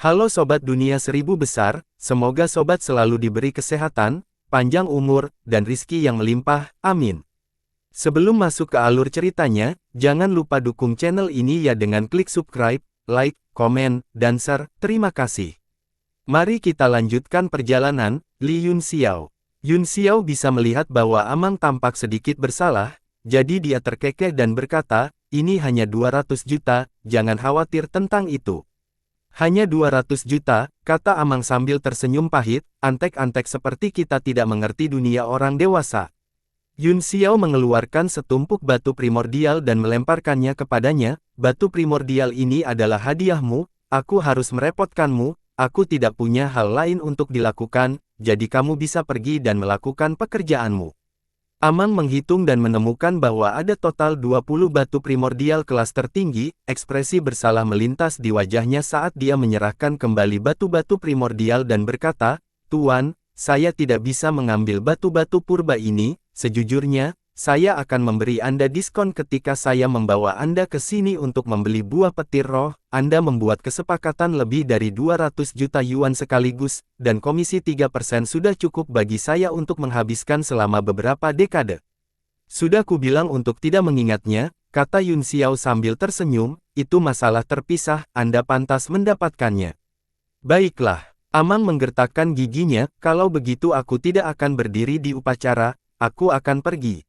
Halo Sobat Dunia Seribu Besar, semoga Sobat selalu diberi kesehatan, panjang umur, dan rizki yang melimpah, amin. Sebelum masuk ke alur ceritanya, jangan lupa dukung channel ini ya dengan klik subscribe, like, komen, dan share, terima kasih. Mari kita lanjutkan perjalanan. Li Yunxiao. Yunxiao bisa melihat bahwa Amang tampak sedikit bersalah, jadi dia terkekeh dan berkata, ini hanya 200 juta, jangan khawatir tentang itu. Hanya 200 juta, kata Amang sambil tersenyum pahit, antek-antek seperti kita tidak mengerti dunia orang dewasa. Yunxiao mengeluarkan setumpuk batu primordial dan melemparkannya kepadanya, batu primordial ini adalah hadiahmu, aku harus merepotkanmu, aku tidak punya hal lain untuk dilakukan, jadi kamu bisa pergi dan melakukan pekerjaanmu. Amang menghitung dan menemukan bahwa ada total 20 batu primordial kelas tertinggi, ekspresi bersalah melintas di wajahnya saat dia menyerahkan kembali batu-batu primordial dan berkata, Tuan, saya tidak bisa mengambil batu-batu purba ini, sejujurnya, saya akan memberi Anda diskon ketika saya membawa Anda ke sini untuk membeli buah petir roh, Anda membuat kesepakatan lebih dari 200 juta yuan sekaligus, dan komisi 3% sudah cukup bagi saya untuk menghabiskan selama beberapa dekade. Sudah kubilang untuk tidak mengingatnya, kata Yunxiao sambil tersenyum, itu masalah terpisah, Anda pantas mendapatkannya. Baiklah, Amang menggertakkan giginya, kalau begitu aku tidak akan berdiri di upacara, aku akan pergi.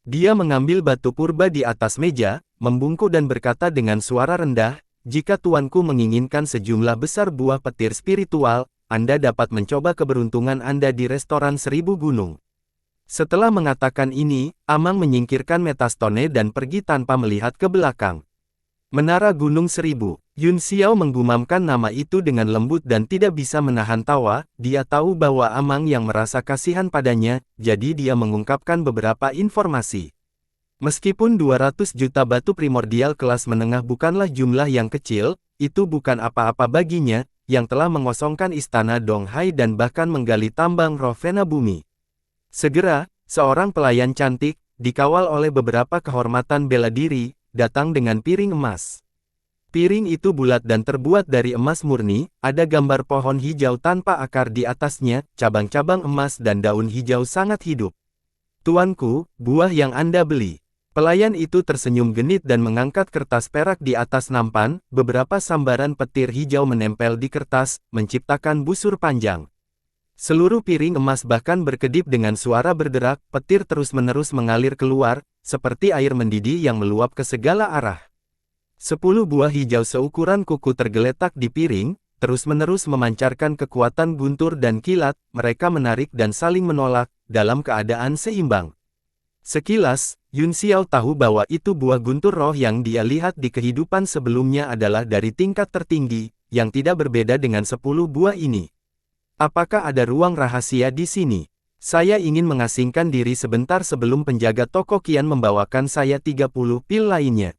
Dia mengambil batu purba di atas meja, membungkuk dan berkata dengan suara rendah, jika tuanku menginginkan sejumlah besar buah petir spiritual, Anda dapat mencoba keberuntungan Anda di restoran 1000 gunung. Setelah mengatakan ini, Amang menyingkirkan metastone dan pergi tanpa melihat ke belakang. Menara Gunung 1000, Yunxiao menggumamkan nama itu dengan lembut dan tidak bisa menahan tawa, dia tahu bahwa Amang yang merasa kasihan padanya, jadi dia mengungkapkan beberapa informasi. Meskipun 200 juta batu primordial kelas menengah bukanlah jumlah yang kecil, itu bukan apa-apa baginya, yang telah mengosongkan istana Donghai dan bahkan menggali tambang roh Vena bumi. Segera, seorang pelayan cantik, dikawal oleh beberapa kehormatan bela diri, datang dengan piring emas. Piring itu bulat dan terbuat dari emas murni, ada gambar pohon hijau tanpa akar di atasnya, cabang-cabang emas dan daun hijau sangat hidup. Tuanku, buah yang Anda beli. Pelayan itu tersenyum genit dan mengangkat kertas perak di atas nampan, beberapa sambaran petir hijau menempel di kertas, menciptakan busur panjang. Seluruh piring emas bahkan berkedip dengan suara berderak, petir terus-menerus mengalir keluar, seperti air mendidih yang meluap ke segala arah. 10 buah hijau seukuran kuku tergeletak di piring, terus-menerus memancarkan kekuatan guntur dan kilat, mereka menarik dan saling menolak, dalam keadaan seimbang. Sekilas, Yunxiao tahu bahwa itu buah guntur roh yang dia lihat di kehidupan sebelumnya adalah dari tingkat tertinggi, yang tidak berbeda dengan 10 buah ini. Apakah ada ruang rahasia di sini? Saya ingin mengasingkan diri sebentar sebelum penjaga toko Qian membawakan saya 30 pil lainnya.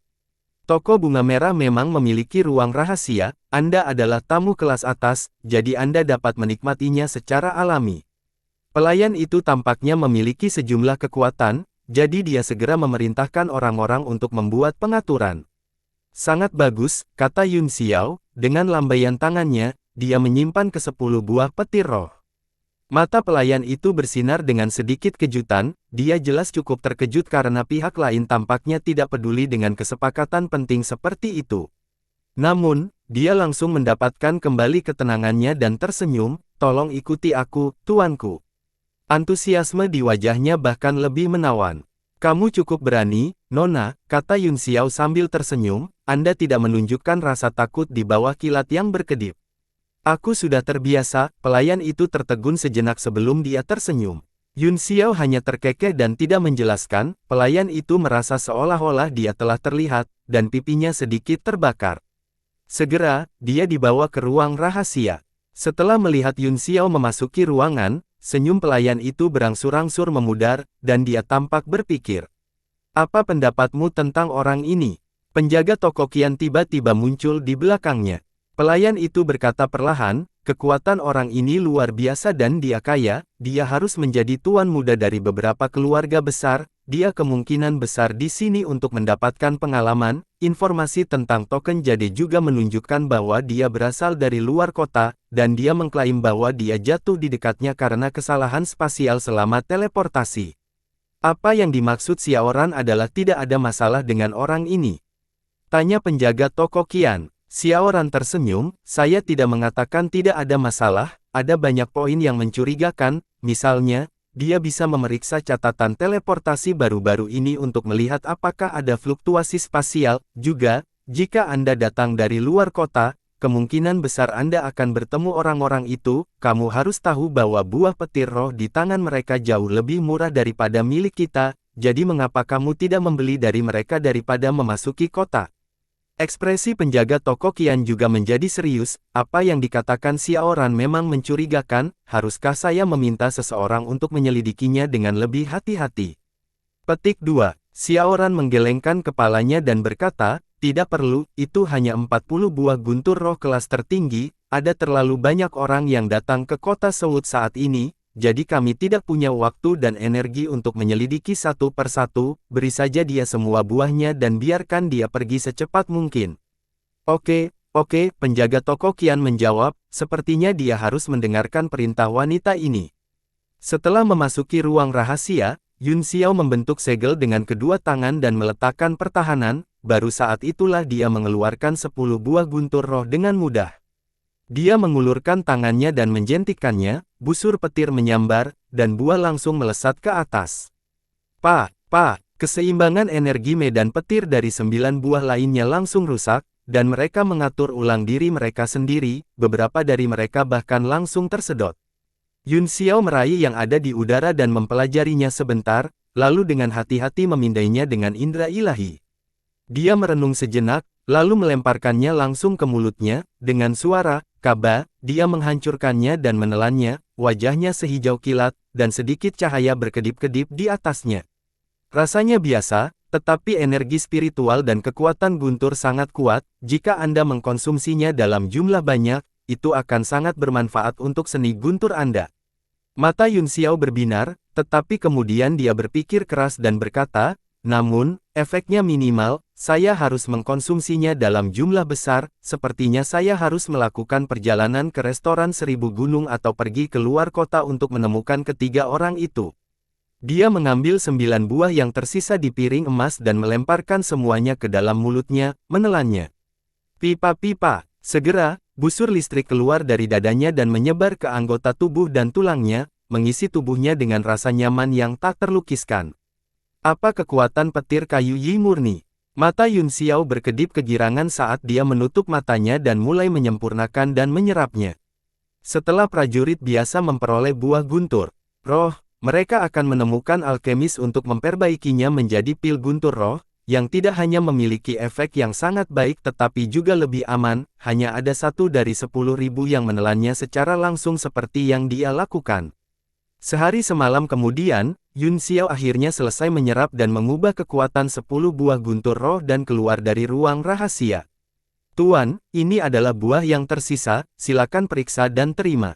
Toko bunga merah memang memiliki ruang rahasia, Anda adalah tamu kelas atas, jadi Anda dapat menikmatinya secara alami. Pelayan itu tampaknya memiliki sejumlah kekuatan, jadi dia segera memerintahkan orang-orang untuk membuat pengaturan. Sangat bagus, kata Yunxiao, dengan lambaian tangannya, dia menyimpan ke-10 buah petir roh. Mata pelayan itu bersinar dengan sedikit kejutan, dia jelas cukup terkejut karena pihak lain tampaknya tidak peduli dengan kesepakatan penting seperti itu. Namun, dia langsung mendapatkan kembali ketenangannya dan tersenyum, tolong ikuti aku, tuanku. Antusiasme di wajahnya bahkan lebih menawan. Kamu cukup berani, Nona, kata Yunxiao sambil tersenyum, Anda tidak menunjukkan rasa takut di bawah kilat yang berkedip. Aku sudah terbiasa, pelayan itu tertegun sejenak sebelum dia tersenyum. Yunxiao hanya terkekeh dan tidak menjelaskan, pelayan itu merasa seolah-olah dia telah terlihat, dan pipinya sedikit terbakar. Segera, dia dibawa ke ruang rahasia. Setelah melihat Yunxiao memasuki ruangan, senyum pelayan itu berangsur-angsur memudar, dan dia tampak berpikir. Apa pendapatmu tentang orang ini? Penjaga toko Qian tiba-tiba muncul di belakangnya. Pelayan itu berkata perlahan, kekuatan orang ini luar biasa dan dia kaya, dia harus menjadi tuan muda dari beberapa keluarga besar, dia kemungkinan besar di sini untuk mendapatkan pengalaman. Informasi tentang token Jade juga menunjukkan bahwa dia berasal dari luar kota, dan dia mengklaim bahwa dia jatuh di dekatnya karena kesalahan spasial selama teleportasi. Apa yang dimaksud Xiaoran adalah tidak ada masalah dengan orang ini? Tanya penjaga toko Qian. Xiaoran tersenyum, saya tidak mengatakan tidak ada masalah, ada banyak poin yang mencurigakan, misalnya, dia bisa memeriksa catatan teleportasi baru-baru ini untuk melihat apakah ada fluktuasi spasial. Juga, jika Anda datang dari luar kota, kemungkinan besar Anda akan bertemu orang-orang itu. Kamu harus tahu bahwa buah petir roh di tangan mereka jauh lebih murah daripada milik kita, jadi mengapa kamu tidak membeli dari mereka daripada memasuki kota? Ekspresi penjaga toko Qian juga menjadi serius. Apa yang dikatakan Xiaoran memang mencurigakan, haruskah saya meminta seseorang untuk menyelidikinya dengan lebih hati-hati? Petik 2. Xiaoran menggelengkan kepalanya dan berkata, tidak perlu, itu hanya 40 buah guntur roh kelas tertinggi, ada terlalu banyak orang yang datang ke kota Seoul saat ini, jadi kami tidak punya waktu dan energi untuk menyelidiki satu persatu, beri saja dia semua buahnya dan biarkan dia pergi secepat mungkin. Oke, penjaga toko Qian menjawab, sepertinya dia harus mendengarkan perintah wanita ini. Setelah memasuki ruang rahasia, Yun Xiao membentuk segel dengan kedua tangan dan meletakkan pertahanan, baru saat itulah dia mengeluarkan 10 buah guntur roh dengan mudah. Dia mengulurkan tangannya dan menjentikkannya, busur petir menyambar, dan buah langsung melesat ke atas. Keseimbangan energi medan petir dari 9 buah lainnya langsung rusak, dan mereka mengatur ulang diri mereka sendiri, beberapa dari mereka bahkan langsung tersedot. Yun Xiao meraih yang ada di udara dan mempelajarinya sebentar, lalu dengan hati-hati memindainya dengan indera ilahi. Dia merenung sejenak, lalu melemparkannya langsung ke mulutnya, dengan suara kaba, dia menghancurkannya dan menelannya, wajahnya sehijau kilat, dan sedikit cahaya berkedip-kedip di atasnya. Rasanya biasa, tetapi energi spiritual dan kekuatan guntur sangat kuat, jika Anda mengkonsumsinya dalam jumlah banyak, itu akan sangat bermanfaat untuk seni guntur Anda. Mata Yun Xiao berbinar, tetapi kemudian dia berpikir keras dan berkata, namun, efeknya minimal, saya harus mengkonsumsinya dalam jumlah besar, sepertinya saya harus melakukan perjalanan ke restoran 1000 gunung atau pergi ke luar kota untuk menemukan ketiga orang itu. Dia mengambil 9 buah yang tersisa di piring emas dan melemparkan semuanya ke dalam mulutnya, menelannya. Pipa-pipa, segera, busur listrik keluar dari dadanya dan menyebar ke anggota tubuh dan tulangnya, mengisi tubuhnya dengan rasa nyaman yang tak terlukiskan. Apa kekuatan petir kayu Yi murni? Mata Yun Xiao berkedip kegirangan saat dia menutup matanya dan mulai menyempurnakan dan menyerapnya. Setelah prajurit biasa memperoleh buah guntur roh, mereka akan menemukan alkemis untuk memperbaikinya menjadi pil guntur roh, yang tidak hanya memiliki efek yang sangat baik tetapi juga lebih aman, hanya ada 1 dari 10.000 yang menelannya secara langsung seperti yang dia lakukan. Sehari semalam kemudian, Yun Xiao akhirnya selesai menyerap dan mengubah kekuatan 10 buah guntur roh dan keluar dari ruang rahasia. Tuan, ini adalah buah yang tersisa, silakan periksa dan terima.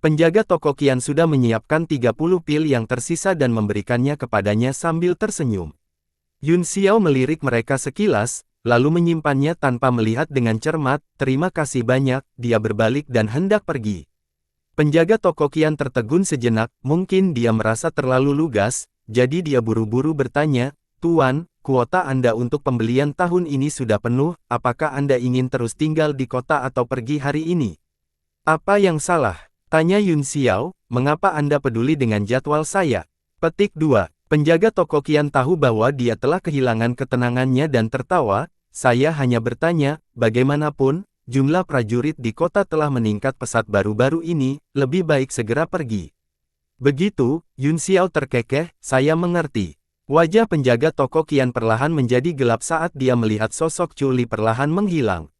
Penjaga toko Qian sudah menyiapkan 30 pil yang tersisa dan memberikannya kepadanya sambil tersenyum. Yun Xiao melirik mereka sekilas, lalu menyimpannya tanpa melihat dengan cermat, terima kasih banyak, dia berbalik dan hendak pergi. Penjaga toko Qian tertegun sejenak, mungkin dia merasa terlalu lugas, jadi dia buru-buru bertanya, Tuan, kuota Anda untuk pembelian tahun ini sudah penuh, apakah Anda ingin terus tinggal di kota atau pergi hari ini? Apa yang salah? Tanya Yun Xiao, mengapa Anda peduli dengan jadwal saya? Petik 2. Penjaga toko Qian tahu bahwa dia telah kehilangan ketenangannya dan tertawa, saya hanya bertanya, bagaimanapun, jumlah prajurit di kota telah meningkat pesat baru-baru ini, lebih baik segera pergi. Begitu, Yun Xiao terkekeh, saya mengerti. Wajah penjaga toko Qian perlahan menjadi gelap saat dia melihat sosok Chu Li perlahan menghilang.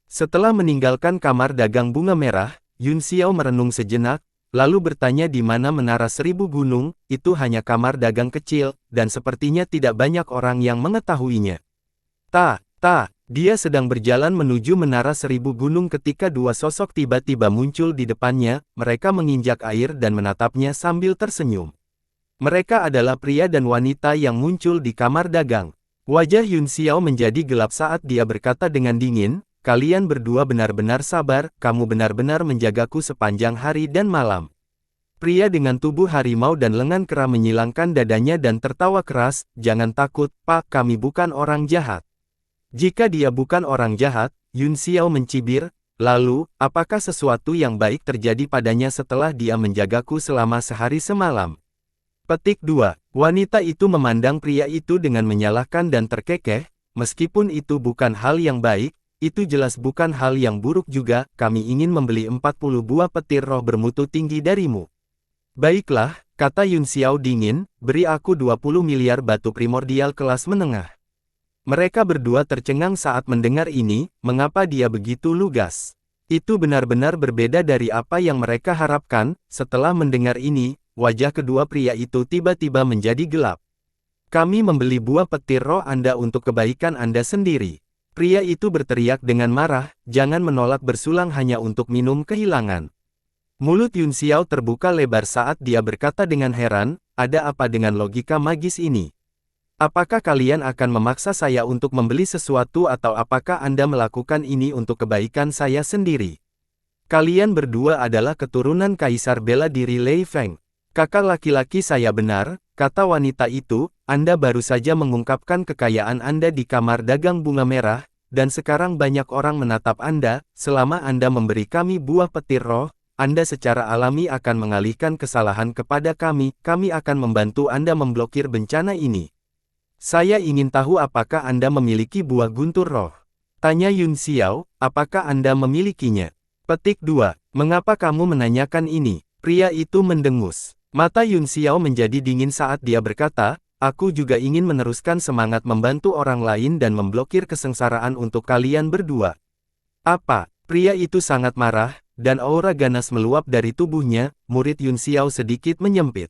Setelah meninggalkan kamar dagang bunga merah, Yun Xiao merenung sejenak, lalu bertanya di mana menara 1000 gunung, itu hanya kamar dagang kecil, dan sepertinya tidak banyak orang yang mengetahuinya. Dia sedang berjalan menuju Menara Seribu Gunung ketika dua sosok tiba-tiba muncul di depannya, mereka menginjak air dan menatapnya sambil tersenyum. Mereka adalah pria dan wanita yang muncul di kamar dagang. Wajah Yun Xiao menjadi gelap saat dia berkata dengan dingin, "Kalian berdua benar-benar sabar, kamu benar-benar menjagaku sepanjang hari dan malam." Pria dengan tubuh harimau dan lengan kera menyilangkan dadanya dan tertawa keras, "Jangan takut, Pak, kami bukan orang jahat." Jika dia bukan orang jahat, Yun Xiao mencibir, "Lalu, apakah sesuatu yang baik terjadi padanya setelah dia menjagaku selama sehari semalam?" Petik 2. Wanita itu memandang pria itu dengan menyalahkan dan terkekeh, "Meskipun itu bukan hal yang baik, itu jelas bukan hal yang buruk juga, kami ingin membeli 40 buah petir roh bermutu tinggi darimu." "Baiklah," kata Yun Xiao dingin, "beri aku 20 miliar batu primordial kelas menengah." Mereka berdua tercengang saat mendengar ini, mengapa dia begitu lugas. Itu benar-benar berbeda dari apa yang mereka harapkan. Setelah mendengar ini, wajah kedua pria itu tiba-tiba menjadi gelap. "Kami membeli buah petir roh Anda untuk kebaikan Anda sendiri." Pria itu berteriak dengan marah, "Jangan menolak bersulang hanya untuk minum kehilangan." Mulut Yun Xiao terbuka lebar saat dia berkata dengan heran, "Ada apa dengan logika magis ini? Apakah kalian akan memaksa saya untuk membeli sesuatu atau apakah Anda melakukan ini untuk kebaikan saya sendiri? Kalian berdua adalah keturunan Kaisar Bela Diri Lei Feng. Kakak laki-laki saya benar," kata wanita itu, "Anda baru saja mengungkapkan kekayaan Anda di kamar dagang bunga merah, dan sekarang banyak orang menatap Anda. Selama Anda memberi kami buah petir roh, Anda secara alami akan mengalihkan kesalahan kepada kami akan membantu Anda memblokir bencana ini. Saya ingin tahu apakah Anda memiliki buah guntur roh?" Tanya Yun Xiao, "Apakah Anda memilikinya?" Petik 2. "Mengapa kamu menanyakan ini?" Pria itu mendengus. Mata Yun Xiao menjadi dingin saat dia berkata, "Aku juga ingin meneruskan semangat membantu orang lain dan memblokir kesengsaraan untuk kalian berdua." "Apa?" Pria itu sangat marah, dan aura ganas meluap dari tubuhnya. Murid Yun Xiao sedikit menyempit.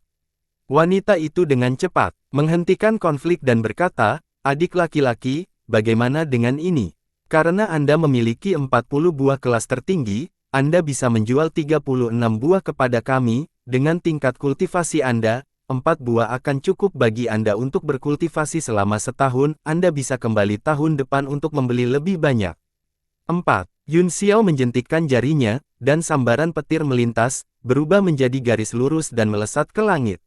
Wanita itu dengan cepat menghentikan konflik dan berkata, "Adik laki-laki, bagaimana dengan ini? Karena Anda memiliki 40 buah kelas tertinggi, Anda bisa menjual 36 buah kepada kami. Dengan tingkat kultivasi Anda, 4 buah akan cukup bagi Anda untuk berkultivasi selama setahun. Anda bisa kembali tahun depan untuk membeli lebih banyak." 4. Yun Xiao menjentikkan jarinya, dan sambaran petir melintas, berubah menjadi garis lurus dan melesat ke langit.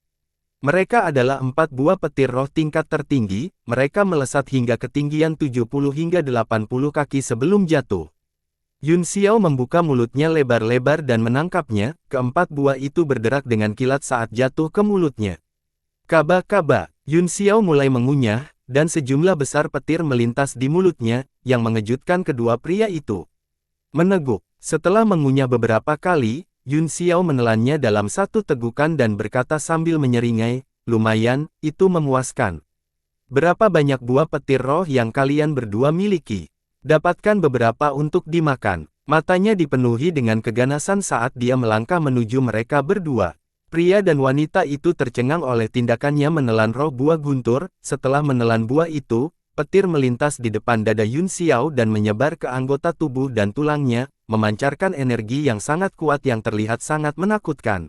Mereka adalah 4 buah petir roh tingkat tertinggi, mereka melesat hingga ketinggian 70 hingga 80 kaki sebelum jatuh. Yun Xiao membuka mulutnya lebar-lebar dan menangkapnya, keempat buah itu berderak dengan kilat saat jatuh ke mulutnya. "Kaba-kaba," Yun Xiao mulai mengunyah, dan sejumlah besar petir melintas di mulutnya, yang mengejutkan kedua pria itu. Meneguk. Setelah mengunyah beberapa kali, Yun Xiao menelannya dalam satu tegukan dan berkata sambil menyeringai, "Lumayan, itu memuaskan. Berapa banyak buah petir roh yang kalian berdua miliki? Dapatkan beberapa untuk dimakan." Matanya dipenuhi dengan keganasan saat dia melangkah menuju mereka berdua. Pria dan wanita itu tercengang oleh tindakannya menelan roh buah guntur. Setelah menelan buah itu, petir melintas di depan dada Yun Xiao dan menyebar ke anggota tubuh dan tulangnya, memancarkan energi yang sangat kuat yang terlihat sangat menakutkan.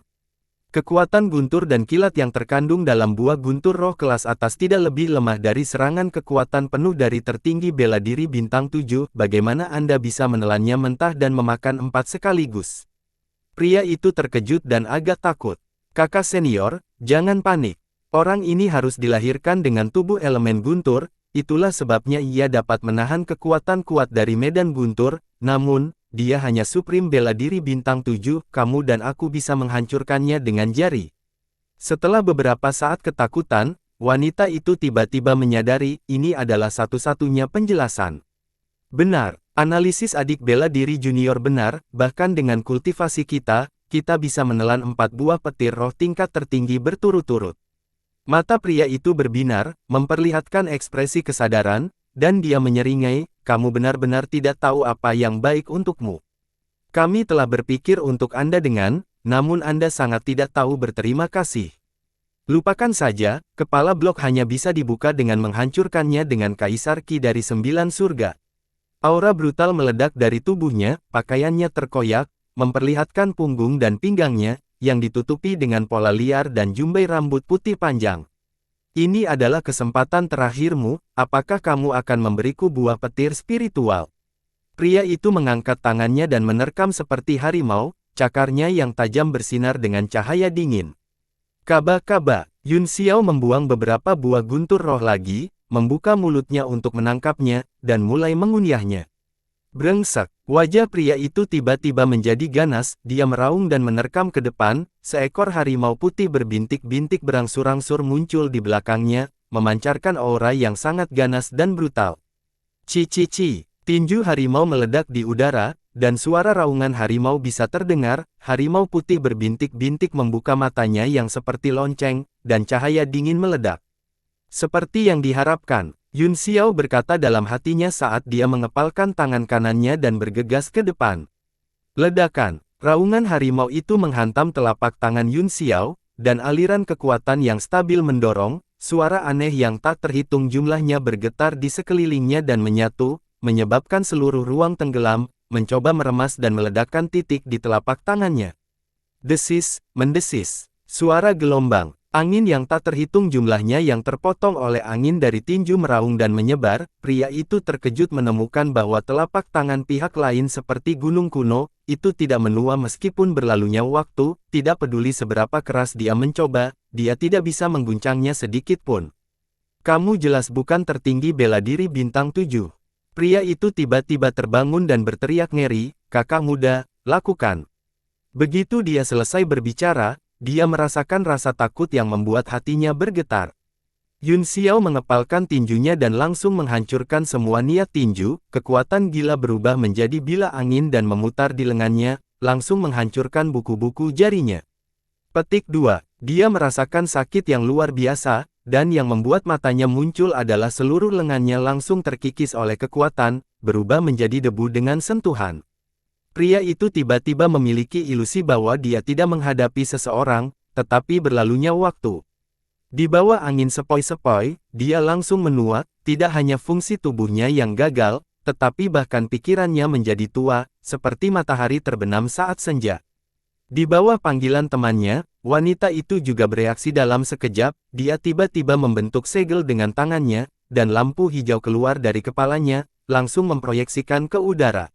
Kekuatan guntur dan kilat yang terkandung dalam buah guntur roh kelas atas tidak lebih lemah dari serangan kekuatan penuh dari tertinggi bela diri bintang 7. Bagaimana Anda bisa menelannya mentah dan memakan 4 sekaligus? Pria itu terkejut dan agak takut. "Kakak senior, jangan panik. Orang ini harus dilahirkan dengan tubuh elemen guntur, itulah sebabnya ia dapat menahan kekuatan kuat dari medan guntur, namun, dia hanya Supreme Bela Diri bintang 7, kamu dan aku bisa menghancurkannya dengan jari." Setelah beberapa saat ketakutan, wanita itu tiba-tiba menyadari, ini adalah satu-satunya penjelasan. "Benar, analisis adik bela diri junior benar, bahkan dengan kultivasi kita bisa menelan 4 buah petir roh tingkat tertinggi berturut-turut." Mata pria itu berbinar, memperlihatkan ekspresi kesadaran, dan dia menyeringai, "Kamu benar-benar tidak tahu apa yang baik untukmu. Kami telah berpikir untuk Anda namun Anda sangat tidak tahu berterima kasih. Lupakan saja, kepala blok hanya bisa dibuka dengan menghancurkannya dengan Kaisar Ki dari 9 surga." Aura brutal meledak dari tubuhnya, pakaiannya terkoyak, memperlihatkan punggung dan pinggangnya, yang ditutupi dengan pola liar dan jumbai rambut putih panjang. Ini adalah kesempatan terakhirmu, apakah kamu akan memberiku buah petir spiritual? Pria itu mengangkat tangannya dan menerkam seperti harimau, cakarnya yang tajam bersinar dengan cahaya dingin. Kaba-kaba, Yun Xiao membuang beberapa buah guntur roh lagi, membuka mulutnya untuk menangkapnya, dan mulai mengunyahnya. Brengsek, wajah pria itu tiba-tiba menjadi ganas, dia meraung dan menerkam ke depan, seekor harimau putih berbintik-bintik berangsur-angsur muncul di belakangnya, memancarkan aura yang sangat ganas dan brutal. Ci-ci-ci, tinju harimau meledak di udara, dan suara raungan harimau bisa terdengar, harimau putih berbintik-bintik membuka matanya yang seperti lonceng, dan cahaya dingin meledak. Seperti yang diharapkan, Yun Xiao berkata dalam hatinya saat dia mengepalkan tangan kanannya dan bergegas ke depan. Ledakan, raungan harimau itu menghantam telapak tangan Yun Xiao, dan aliran kekuatan yang stabil mendorong, suara aneh yang tak terhitung jumlahnya bergetar di sekelilingnya dan menyatu, menyebabkan seluruh ruang tenggelam, mencoba meremas dan meledakkan titik di telapak tangannya. Desis, mendesis, suara gelombang. Angin yang tak terhitung jumlahnya yang terpotong oleh angin dari tinju meraung dan menyebar, pria itu terkejut menemukan bahwa telapak tangan pihak lain seperti gunung kuno, itu tidak menua meskipun berlalunya waktu, tidak peduli seberapa keras dia mencoba, dia tidak bisa mengguncangnya sedikit pun. Kamu jelas bukan tertinggi bela diri bintang 7. Pria itu tiba-tiba terbangun dan berteriak ngeri, kakak muda, lakukan. Begitu dia selesai berbicara, dia merasakan rasa takut yang membuat hatinya bergetar. Yun Xiao mengepalkan tinjunya dan langsung menghancurkan semua niat tinju, kekuatan gila berubah menjadi bila angin dan memutar di lengannya, langsung menghancurkan buku-buku jarinya. Petik 2. Dia merasakan sakit yang luar biasa, dan yang membuat matanya muncul adalah seluruh lengannya langsung terkikis oleh kekuatan, berubah menjadi debu dengan sentuhan. Pria itu tiba-tiba memiliki ilusi bahwa dia tidak menghadapi seseorang, tetapi berlalunya waktu. Di bawah angin sepoi-sepoi, dia langsung menua, tidak hanya fungsi tubuhnya yang gagal, tetapi bahkan pikirannya menjadi tua, seperti matahari terbenam saat senja. Di bawah panggilan temannya, wanita itu juga bereaksi dalam sekejap, dia tiba-tiba membentuk segel dengan tangannya, dan lampu hijau keluar dari kepalanya, langsung memproyeksikan ke udara.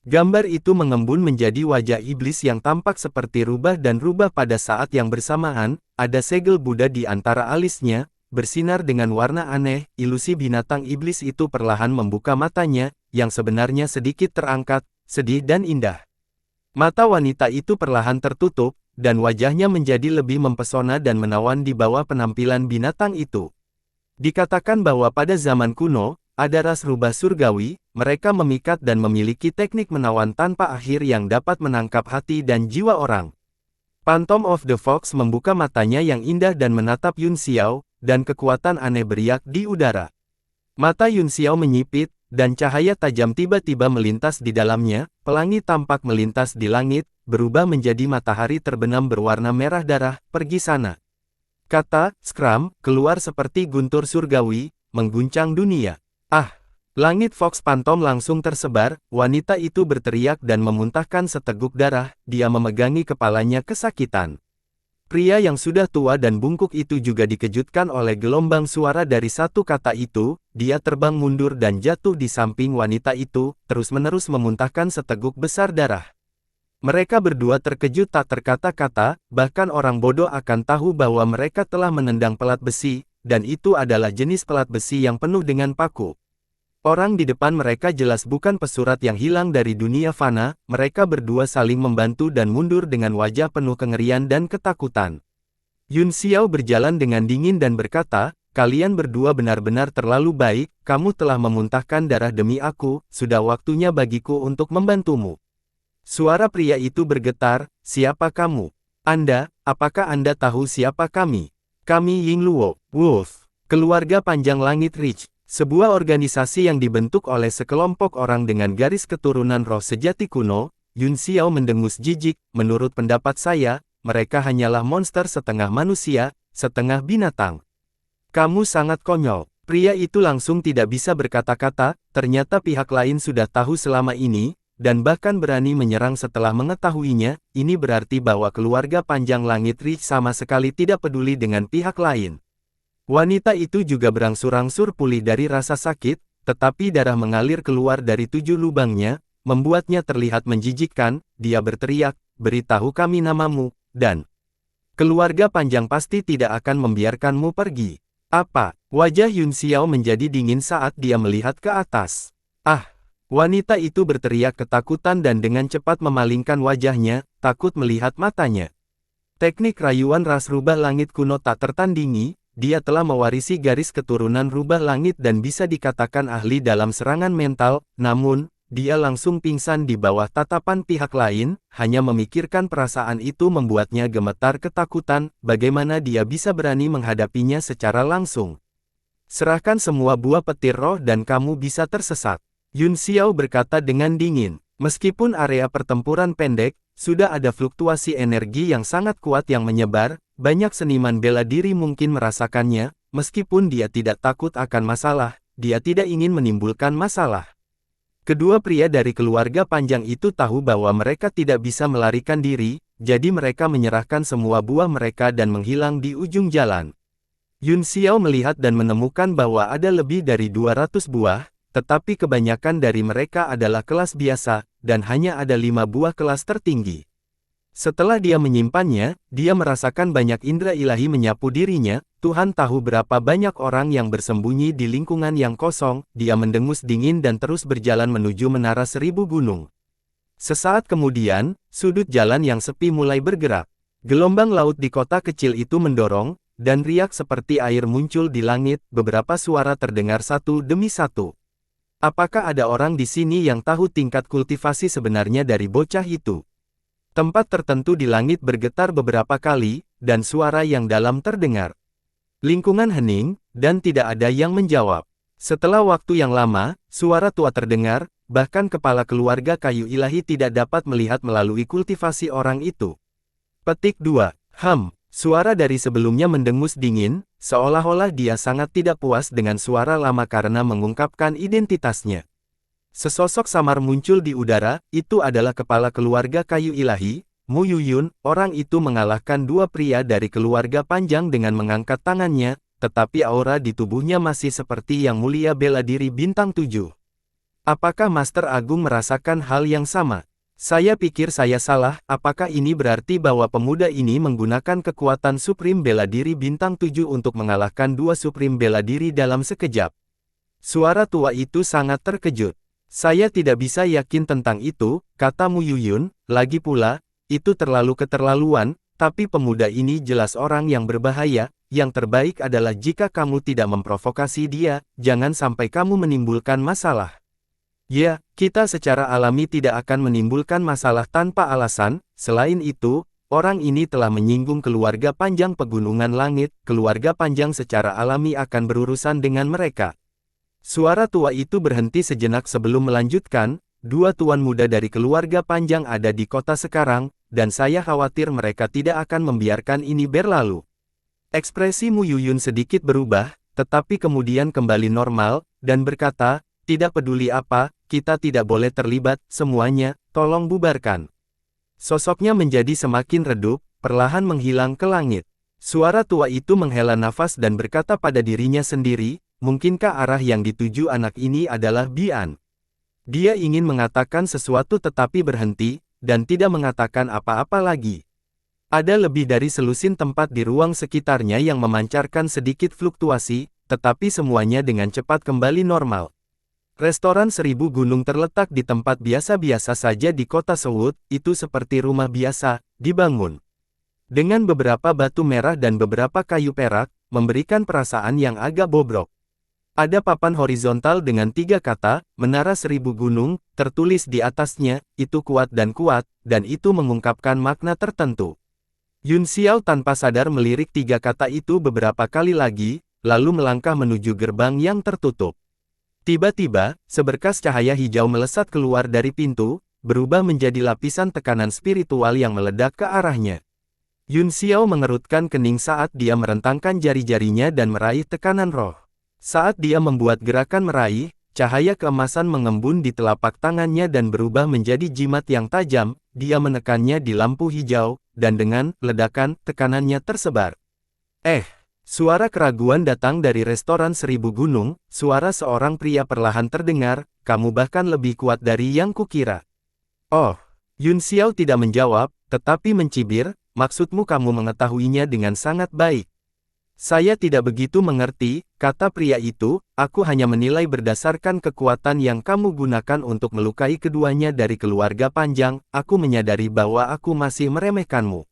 Gambar itu mengembun menjadi wajah iblis yang tampak seperti rubah dan rubah pada saat yang bersamaan, ada segel Buddha di antara alisnya, bersinar dengan warna aneh, ilusi binatang iblis itu perlahan membuka matanya, yang sebenarnya sedikit terangkat, sedih dan indah. Mata wanita itu perlahan tertutup, dan wajahnya menjadi lebih mempesona dan menawan di bawah penampilan binatang itu. Dikatakan bahwa pada zaman kuno, ada ras rubah surgawi, mereka memikat dan memiliki teknik menawan tanpa akhir yang dapat menangkap hati dan jiwa orang. Phantom of the Fox membuka matanya yang indah dan menatap Yun Xiao, dan kekuatan aneh beriak di udara. Mata Yun Xiao menyipit, dan cahaya tajam tiba-tiba melintas di dalamnya, pelangi tampak melintas di langit, berubah menjadi matahari terbenam berwarna merah darah, pergi sana. Kata, Scrum, keluar seperti guntur surgawi, mengguncang dunia. Ah! Langit Fox Phantom langsung tersebar, wanita itu berteriak dan memuntahkan seteguk darah, dia memegangi kepalanya kesakitan. Pria yang sudah tua dan bungkuk itu juga dikejutkan oleh gelombang suara dari satu kata itu, dia terbang mundur dan jatuh di samping wanita itu, terus-menerus memuntahkan seteguk besar darah. Mereka berdua terkejut tak terkata-kata, bahkan orang bodoh akan tahu bahwa mereka telah menendang pelat besi, dan itu adalah jenis pelat besi yang penuh dengan paku. Orang di depan mereka jelas bukan pesurat yang hilang dari dunia fana, mereka berdua saling membantu dan mundur dengan wajah penuh kengerian dan ketakutan. Yun Xiao berjalan dengan dingin dan berkata, kalian berdua benar-benar terlalu baik, kamu telah memuntahkan darah demi aku, sudah waktunya bagiku untuk membantumu. Suara pria itu bergetar, siapa kamu? Anda, apakah Anda tahu siapa kami? Kami Yingluo, Wolf, keluarga panjang langit Rich. Sebuah organisasi yang dibentuk oleh sekelompok orang dengan garis keturunan roh sejati kuno, Yun Xiao mendengus jijik, menurut pendapat saya, mereka hanyalah monster setengah manusia, setengah binatang. Kamu sangat konyol. Pria itu langsung tidak bisa berkata-kata, ternyata pihak lain sudah tahu selama ini, dan bahkan berani menyerang setelah mengetahuinya. Ini berarti bahwa keluarga panjang langit Rich sama sekali tidak peduli dengan pihak lain. Wanita itu juga berangsur-angsur pulih dari rasa sakit, tetapi darah mengalir keluar dari 7 lubangnya, membuatnya terlihat menjijikkan. Dia berteriak, "Beritahu kami namamu, dan keluarga panjang pasti tidak akan membiarkanmu pergi." Apa? Wajah Yun Xiao menjadi dingin saat dia melihat ke atas. Ah! Wanita itu berteriak ketakutan dan dengan cepat memalingkan wajahnya, takut melihat matanya. Teknik rayuan ras rubah langit kuno tak tertandingi, dia telah mewarisi garis keturunan rubah langit dan bisa dikatakan ahli dalam serangan mental, namun, dia langsung pingsan di bawah tatapan pihak lain. Hanya memikirkan perasaan itu membuatnya gemetar ketakutan. Bagaimana dia bisa berani menghadapinya secara langsung? Serahkan semua buah petir roh dan kamu bisa tersesat. Yun Xiao berkata dengan dingin. Meskipun area pertempuran pendek, sudah ada fluktuasi energi yang sangat kuat yang menyebar. Banyak seniman bela diri mungkin merasakannya. Meskipun dia tidak takut akan masalah, dia tidak ingin menimbulkan masalah. Kedua pria dari keluarga panjang itu tahu bahwa mereka tidak bisa melarikan diri, jadi mereka menyerahkan semua buah mereka dan menghilang di ujung jalan. Yun Xiao melihat dan menemukan bahwa ada lebih dari 200 buah, tetapi kebanyakan dari mereka adalah kelas biasa, dan hanya ada 5 buah kelas tertinggi. Setelah dia menyimpannya, dia merasakan banyak indera ilahi menyapu dirinya. Tuhan tahu berapa banyak orang yang bersembunyi di lingkungan yang kosong. Dia mendengus dingin dan terus berjalan menuju Menara Seribu Gunung. Sesaat kemudian, sudut jalan yang sepi mulai bergerak. Gelombang laut di kota kecil itu mendorong, dan riak seperti air muncul di langit. Beberapa suara terdengar satu demi satu. Apakah ada orang di sini yang tahu tingkat kultivasi sebenarnya dari bocah itu? Tempat tertentu di langit bergetar beberapa kali, dan suara yang dalam terdengar. Lingkungan hening, dan tidak ada yang menjawab. Setelah waktu yang lama, suara tua terdengar, bahkan kepala keluarga kayu ilahi tidak dapat melihat melalui kultivasi orang itu. Petik 2. Suara dari sebelumnya mendengus dingin, seolah-olah dia sangat tidak puas dengan suara lama karena mengungkapkan identitasnya. Sesosok samar muncul di udara. Itu adalah kepala keluarga kayu ilahi, Mu Yuyun. Orang itu mengalahkan dua pria dari keluarga panjang dengan mengangkat tangannya, tetapi aura di tubuhnya masih seperti yang mulia bela diri bintang 7. Apakah Master Agung merasakan hal yang sama? Saya pikir saya salah. Apakah ini berarti bahwa pemuda ini menggunakan kekuatan Supreme bela diri bintang 7 untuk mengalahkan dua Supreme bela diri dalam sekejap? Suara tua itu sangat terkejut. Saya tidak bisa yakin tentang itu, kata Mu Yuyun. Lagi pula, itu terlalu keterlaluan, tapi pemuda ini jelas orang yang berbahaya. Yang terbaik adalah jika kamu tidak memprovokasi dia, jangan sampai kamu menimbulkan masalah. Ya, kita secara alami tidak akan menimbulkan masalah tanpa alasan. Selain itu, orang ini telah menyinggung keluarga panjang pegunungan langit. Keluarga panjang secara alami akan berurusan dengan mereka. Suara tua itu berhenti sejenak sebelum melanjutkan, dua tuan muda dari keluarga panjang ada di kota sekarang, dan saya khawatir mereka tidak akan membiarkan ini berlalu. Ekspresi Mu Yuyun sedikit berubah, tetapi kemudian kembali normal, dan berkata, tidak peduli apa, kita tidak boleh terlibat, semuanya, tolong bubarkan. Sosoknya menjadi semakin redup, perlahan menghilang ke langit. Suara tua itu menghela nafas dan berkata pada dirinya sendiri, mungkinkah arah yang dituju anak ini adalah Bian? Dia ingin mengatakan sesuatu tetapi berhenti, dan tidak mengatakan apa-apa lagi. Ada lebih dari selusin tempat di ruang sekitarnya yang memancarkan sedikit fluktuasi, tetapi semuanya dengan cepat kembali normal. Restoran Seribu Gunung terletak di tempat biasa-biasa saja di kota Seoul. Itu seperti rumah biasa, dibangun dengan beberapa batu merah dan beberapa kayu perak, memberikan perasaan yang agak bobrok. Ada papan horizontal dengan 3 kata, Menara Seribu Gunung, tertulis di atasnya. Itu kuat, dan itu mengungkapkan makna tertentu. Yun Xiao tanpa sadar melirik 3 kata itu beberapa kali lagi, lalu melangkah menuju gerbang yang tertutup. Tiba-tiba, seberkas cahaya hijau melesat keluar dari pintu, berubah menjadi lapisan tekanan spiritual yang meledak ke arahnya. Yun Xiao mengerutkan kening saat dia merentangkan jari-jarinya dan meraih tekanan roh. Saat dia membuat gerakan meraih, cahaya keemasan mengembun di telapak tangannya dan berubah menjadi jimat yang tajam, dia menekannya di lampu hijau, dan dengan ledakan, tekanannya tersebar. Suara keraguan datang dari restoran Seribu Gunung, suara seorang pria perlahan terdengar, kamu bahkan lebih kuat dari yang kukira. Oh, Yun Xiao tidak menjawab, tetapi mencibir, maksudmu kamu mengetahuinya dengan sangat baik. Saya tidak begitu mengerti, kata pria itu, aku hanya menilai berdasarkan kekuatan yang kamu gunakan untuk melukai keduanya dari keluarga panjang, aku menyadari bahwa aku masih meremehkanmu.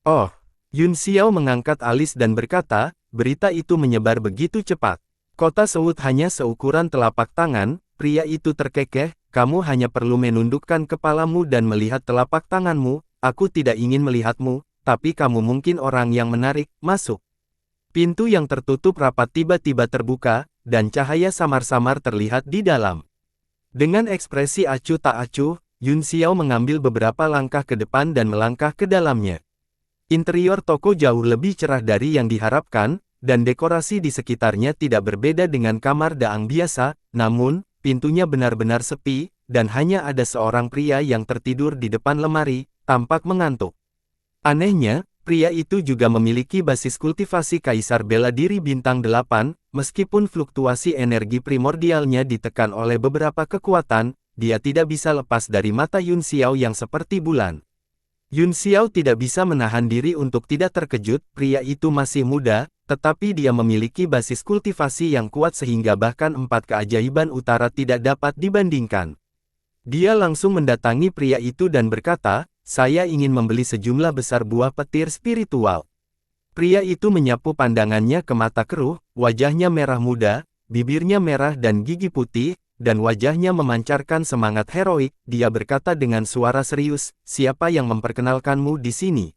Oh. Yun Xiao mengangkat alis dan berkata, berita itu menyebar begitu cepat. Kota Seoul hanya seukuran telapak tangan, pria itu terkekeh, kamu hanya perlu menundukkan kepalamu dan melihat telapak tanganmu, aku tidak ingin melihatmu, tapi kamu mungkin orang yang menarik, masuk. Pintu yang tertutup rapat tiba-tiba terbuka, dan cahaya samar-samar terlihat di dalam. Dengan ekspresi acuh tak acuh, Yun Xiao mengambil beberapa langkah ke depan dan melangkah ke dalamnya. Interior toko jauh lebih cerah dari yang diharapkan, dan dekorasi di sekitarnya tidak berbeda dengan kamar daang biasa, namun, pintunya benar-benar sepi, dan hanya ada seorang pria yang tertidur di depan lemari, tampak mengantuk. Anehnya, pria itu juga memiliki basis kultivasi Kaisar Bela Diri Bintang 8, meskipun fluktuasi energi primordialnya ditekan oleh beberapa kekuatan, dia tidak bisa lepas dari mata Yun Xiao yang seperti bulan. Yun Xiao tidak bisa menahan diri untuk tidak terkejut, pria itu masih muda, tetapi dia memiliki basis kultivasi yang kuat sehingga bahkan 4 keajaiban utara tidak dapat dibandingkan. Dia langsung mendatangi pria itu dan berkata, saya ingin membeli sejumlah besar buah petir spiritual. Pria itu menyapu pandangannya ke mata keruh, wajahnya merah muda, bibirnya merah dan gigi putih, dan wajahnya memancarkan semangat heroik, dia berkata dengan suara serius, siapa yang memperkenalkanmu di sini?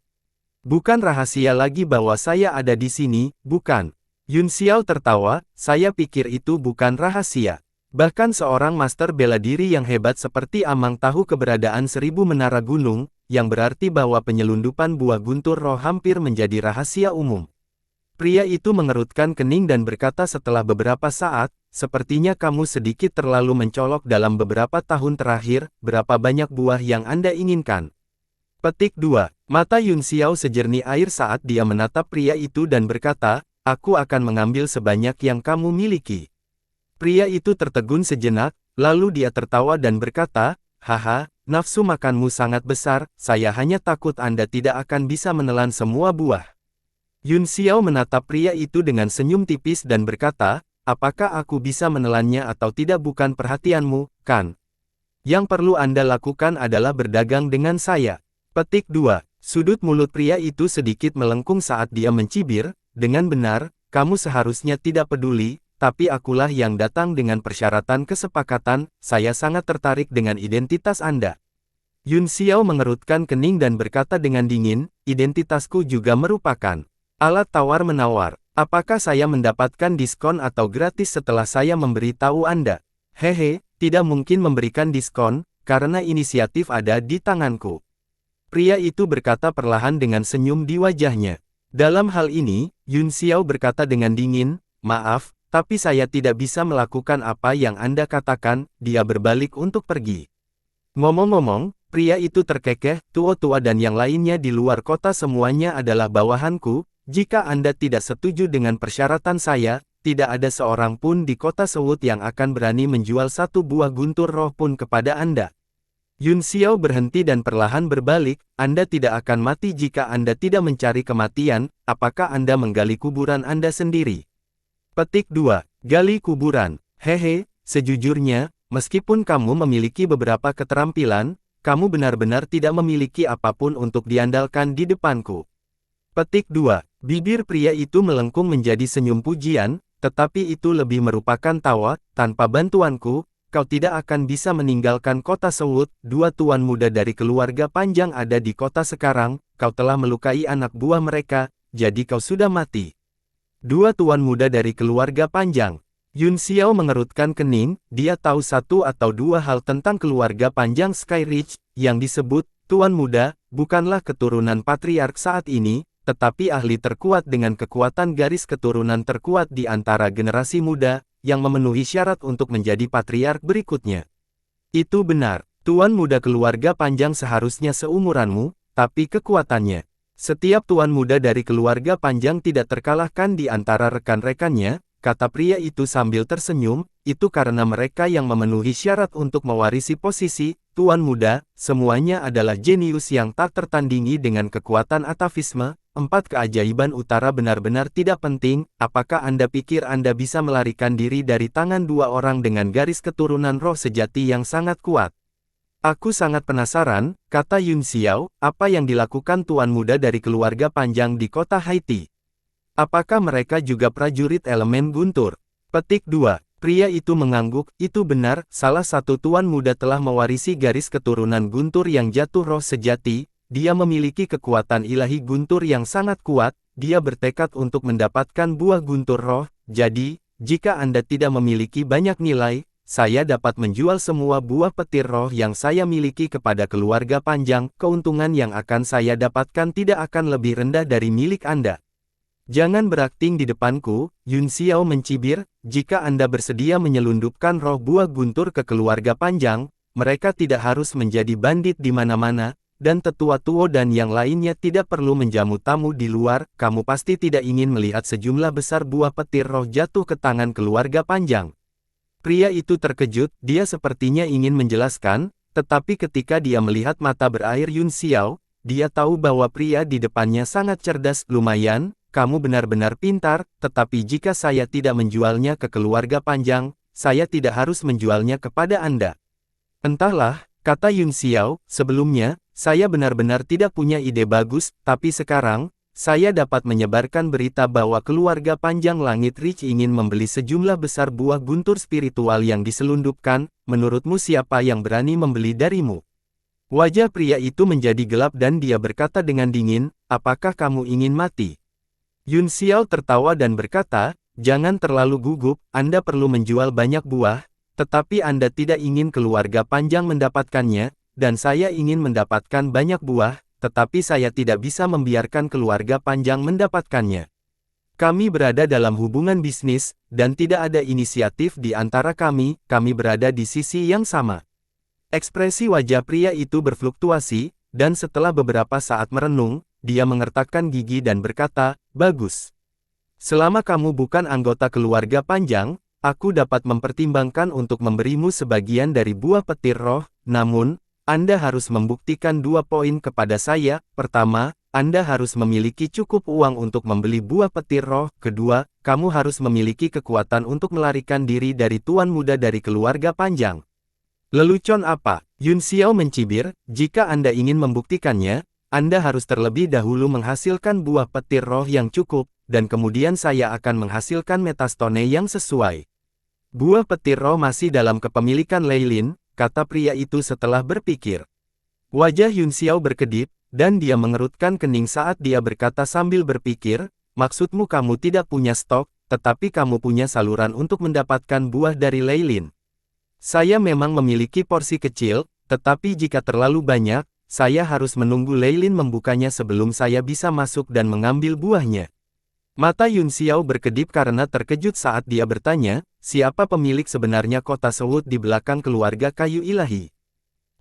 Bukan rahasia lagi bahwa saya ada di sini, bukan? Yun Xiao tertawa, saya pikir itu bukan rahasia. Bahkan seorang master bela diri yang hebat seperti Amang tahu keberadaan 1000 menara gunung, yang berarti bahwa penyelundupan buah guntur roh hampir menjadi rahasia umum. Pria itu mengerutkan kening dan berkata setelah beberapa saat, sepertinya kamu sedikit terlalu mencolok dalam beberapa tahun terakhir, berapa banyak buah yang Anda inginkan? Petik 2. Mata Yun Xiao sejernih air saat dia menatap pria itu dan berkata, aku akan mengambil sebanyak yang kamu miliki. Pria itu tertegun sejenak, lalu dia tertawa dan berkata, haha, nafsu makanmu sangat besar, saya hanya takut Anda tidak akan bisa menelan semua buah. Yun Xiao menatap pria itu dengan senyum tipis dan berkata, apakah aku bisa menelannya atau tidak bukan perhatianmu, kan? Yang perlu Anda lakukan adalah berdagang dengan saya. Petik 2. Sudut mulut pria itu sedikit melengkung saat dia mencibir, dengan benar, kamu seharusnya tidak peduli, tapi akulah yang datang dengan persyaratan kesepakatan, saya sangat tertarik dengan identitas Anda. Yun Xiao mengerutkan kening dan berkata dengan dingin, identitasku juga merupakan alat tawar-menawar. Apakah saya mendapatkan diskon atau gratis setelah saya memberitahu Anda? Hehe, tidak mungkin memberikan diskon, karena inisiatif ada di tanganku. Pria itu berkata perlahan dengan senyum di wajahnya. Dalam hal ini, Yun Xiao berkata dengan dingin, maaf, tapi saya tidak bisa melakukan apa yang Anda katakan, dia berbalik untuk pergi. Ngomong-ngomong, pria itu terkekeh, tua-tua dan yang lainnya di luar kota semuanya adalah bawahanku. Jika Anda tidak setuju dengan persyaratan saya, tidak ada seorang pun di kota Seoul yang akan berani menjual satu buah guntur roh pun kepada Anda. Yun Xiao berhenti dan perlahan berbalik, Anda tidak akan mati jika Anda tidak mencari kematian, apakah Anda menggali kuburan Anda sendiri? Petik 2. Gali kuburan. Hehe, sejujurnya, meskipun kamu memiliki beberapa keterampilan, kamu benar-benar tidak memiliki apapun untuk diandalkan di depanku. Petik 2. Bibir pria itu melengkung menjadi senyum pujian, tetapi itu lebih merupakan tawa, tanpa bantuanku, kau tidak akan bisa meninggalkan kota Seoul, 2 tuan muda dari keluarga panjang ada di kota sekarang, kau telah melukai anak buah mereka, jadi kau sudah mati. 2 tuan muda dari keluarga panjang. Yun Xiao mengerutkan kening, dia tahu 1 atau 2 hal tentang keluarga panjang Sky Ridge, yang disebut, tuan muda, bukanlah keturunan patriark saat ini, tetapi ahli terkuat dengan kekuatan garis keturunan terkuat di antara generasi muda, yang memenuhi syarat untuk menjadi patriark berikutnya. Itu benar, tuan muda keluarga panjang seharusnya seumuranmu, tapi kekuatannya. Setiap tuan muda dari keluarga panjang tidak terkalahkan di antara rekan-rekannya, kata pria itu sambil tersenyum, itu karena mereka yang memenuhi syarat untuk mewarisi posisi tuan muda, semuanya adalah jenius yang tak tertandingi dengan kekuatan atavisme. 4 keajaiban utara benar-benar tidak penting. Apakah Anda pikir Anda bisa melarikan diri dari tangan 2 orang dengan garis keturunan roh sejati yang sangat kuat? Aku sangat penasaran, kata Yun Xiao, apa yang dilakukan tuan muda dari keluarga panjang di kota Haiti? Apakah mereka juga prajurit elemen guntur? Petik 2. Pria itu mengangguk, itu benar, salah satu tuan muda telah mewarisi garis keturunan guntur yang jatuh roh sejati, dia memiliki kekuatan ilahi guntur yang sangat kuat, dia bertekad untuk mendapatkan buah guntur roh, jadi, jika Anda tidak memiliki banyak nilai, saya dapat menjual semua buah petir roh yang saya miliki kepada keluarga panjang, keuntungan yang akan saya dapatkan tidak akan lebih rendah dari milik Anda. Jangan berakting di depanku, Yun Xiao mencibir, jika Anda bersedia menyelundupkan roh buah guntur ke keluarga panjang, mereka tidak harus menjadi bandit di mana-mana, dan tetua Tuo dan yang lainnya tidak perlu menjamu tamu di luar, kamu pasti tidak ingin melihat sejumlah besar buah petir roh jatuh ke tangan keluarga panjang. Pria itu terkejut, dia sepertinya ingin menjelaskan, tetapi ketika dia melihat mata berair Yun Xiao, dia tahu bahwa pria di depannya sangat cerdas, lumayan. Kamu benar-benar pintar, tetapi jika saya tidak menjualnya ke keluarga panjang, saya tidak harus menjualnya kepada Anda. Entahlah, kata Yun Xiao, sebelumnya, saya benar-benar tidak punya ide bagus, tapi sekarang, saya dapat menyebarkan berita bahwa keluarga panjang langit Rich ingin membeli sejumlah besar buah guntur spiritual yang diselundupkan, menurutmu siapa yang berani membeli darimu? Wajah pria itu menjadi gelap dan dia berkata dengan dingin, apakah kamu ingin mati? Yun Xiao tertawa dan berkata, jangan terlalu gugup, Anda perlu menjual banyak buah, tetapi Anda tidak ingin keluarga panjang mendapatkannya, dan saya ingin mendapatkan banyak buah, tetapi saya tidak bisa membiarkan keluarga panjang mendapatkannya. Kami berada dalam hubungan bisnis, dan tidak ada inisiatif di antara kami berada di sisi yang sama. Ekspresi wajah pria itu berfluktuasi, dan setelah beberapa saat merenung, dia mengertakkan gigi dan berkata, bagus. Selama kamu bukan anggota keluarga panjang, aku dapat mempertimbangkan untuk memberimu sebagian dari buah petir roh, namun, Anda harus membuktikan 2 poin kepada saya. Pertama, Anda harus memiliki cukup uang untuk membeli buah petir roh. Kedua, kamu harus memiliki kekuatan untuk melarikan diri dari tuan muda dari keluarga panjang. Lelucon apa? Yun Xiao mencibir, jika Anda ingin membuktikannya, Anda harus terlebih dahulu menghasilkan buah petir roh yang cukup, dan kemudian saya akan menghasilkan metastone yang sesuai. Buah petir roh masih dalam kepemilikan Leilin, kata pria itu setelah berpikir. Wajah Yun Xiao berkedip, dan dia mengerutkan kening saat dia berkata sambil berpikir, maksudmu kamu tidak punya stok, tetapi kamu punya saluran untuk mendapatkan buah dari Leilin. Saya memang memiliki porsi kecil, tetapi jika terlalu banyak, saya harus menunggu Leilin membukanya sebelum saya bisa masuk dan mengambil buahnya. Mata Yun Xiao berkedip karena terkejut saat dia bertanya, siapa pemilik sebenarnya kota Sewut di belakang keluarga kayu ilahi?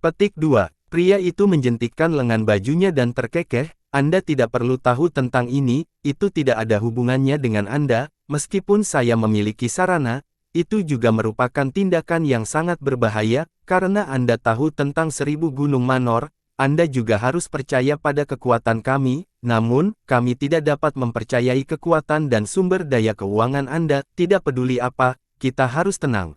Petik 2. Pria itu menjentikkan lengan bajunya dan terkekeh, Anda tidak perlu tahu tentang ini, itu tidak ada hubungannya dengan Anda, meskipun saya memiliki sarana, itu juga merupakan tindakan yang sangat berbahaya, karena Anda tahu tentang 1000 gunung Manor, Anda juga harus percaya pada kekuatan kami, namun, kami tidak dapat mempercayai kekuatan dan sumber daya keuangan Anda, tidak peduli apa, kita harus tenang.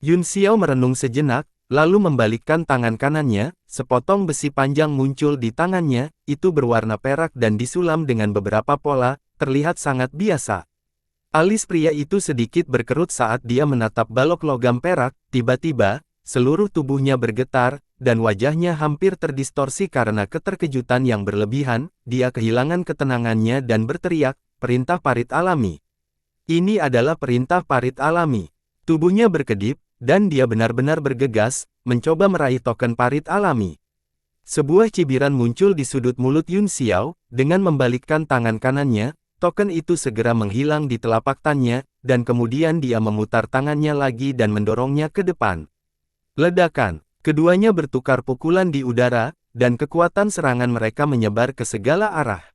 Yun Xiao merenung sejenak, lalu membalikkan tangan kanannya, sepotong besi panjang muncul di tangannya, itu berwarna perak dan disulam dengan beberapa pola, terlihat sangat biasa. Alis pria itu sedikit berkerut saat dia menatap balok logam perak, tiba-tiba, seluruh tubuhnya bergetar, dan wajahnya hampir terdistorsi karena keterkejutan yang berlebihan, dia kehilangan ketenangannya dan berteriak, perintah parit alami. Ini adalah perintah parit alami. Tubuhnya berkedip, dan dia benar-benar bergegas, mencoba meraih token parit alami. Sebuah cibiran muncul di sudut mulut Yun Xiao, dengan membalikkan tangan kanannya, token itu segera menghilang di telapak tangannya, dan kemudian dia memutar tangannya lagi dan mendorongnya ke depan. Ledakan, keduanya bertukar pukulan di udara, dan kekuatan serangan mereka menyebar ke segala arah.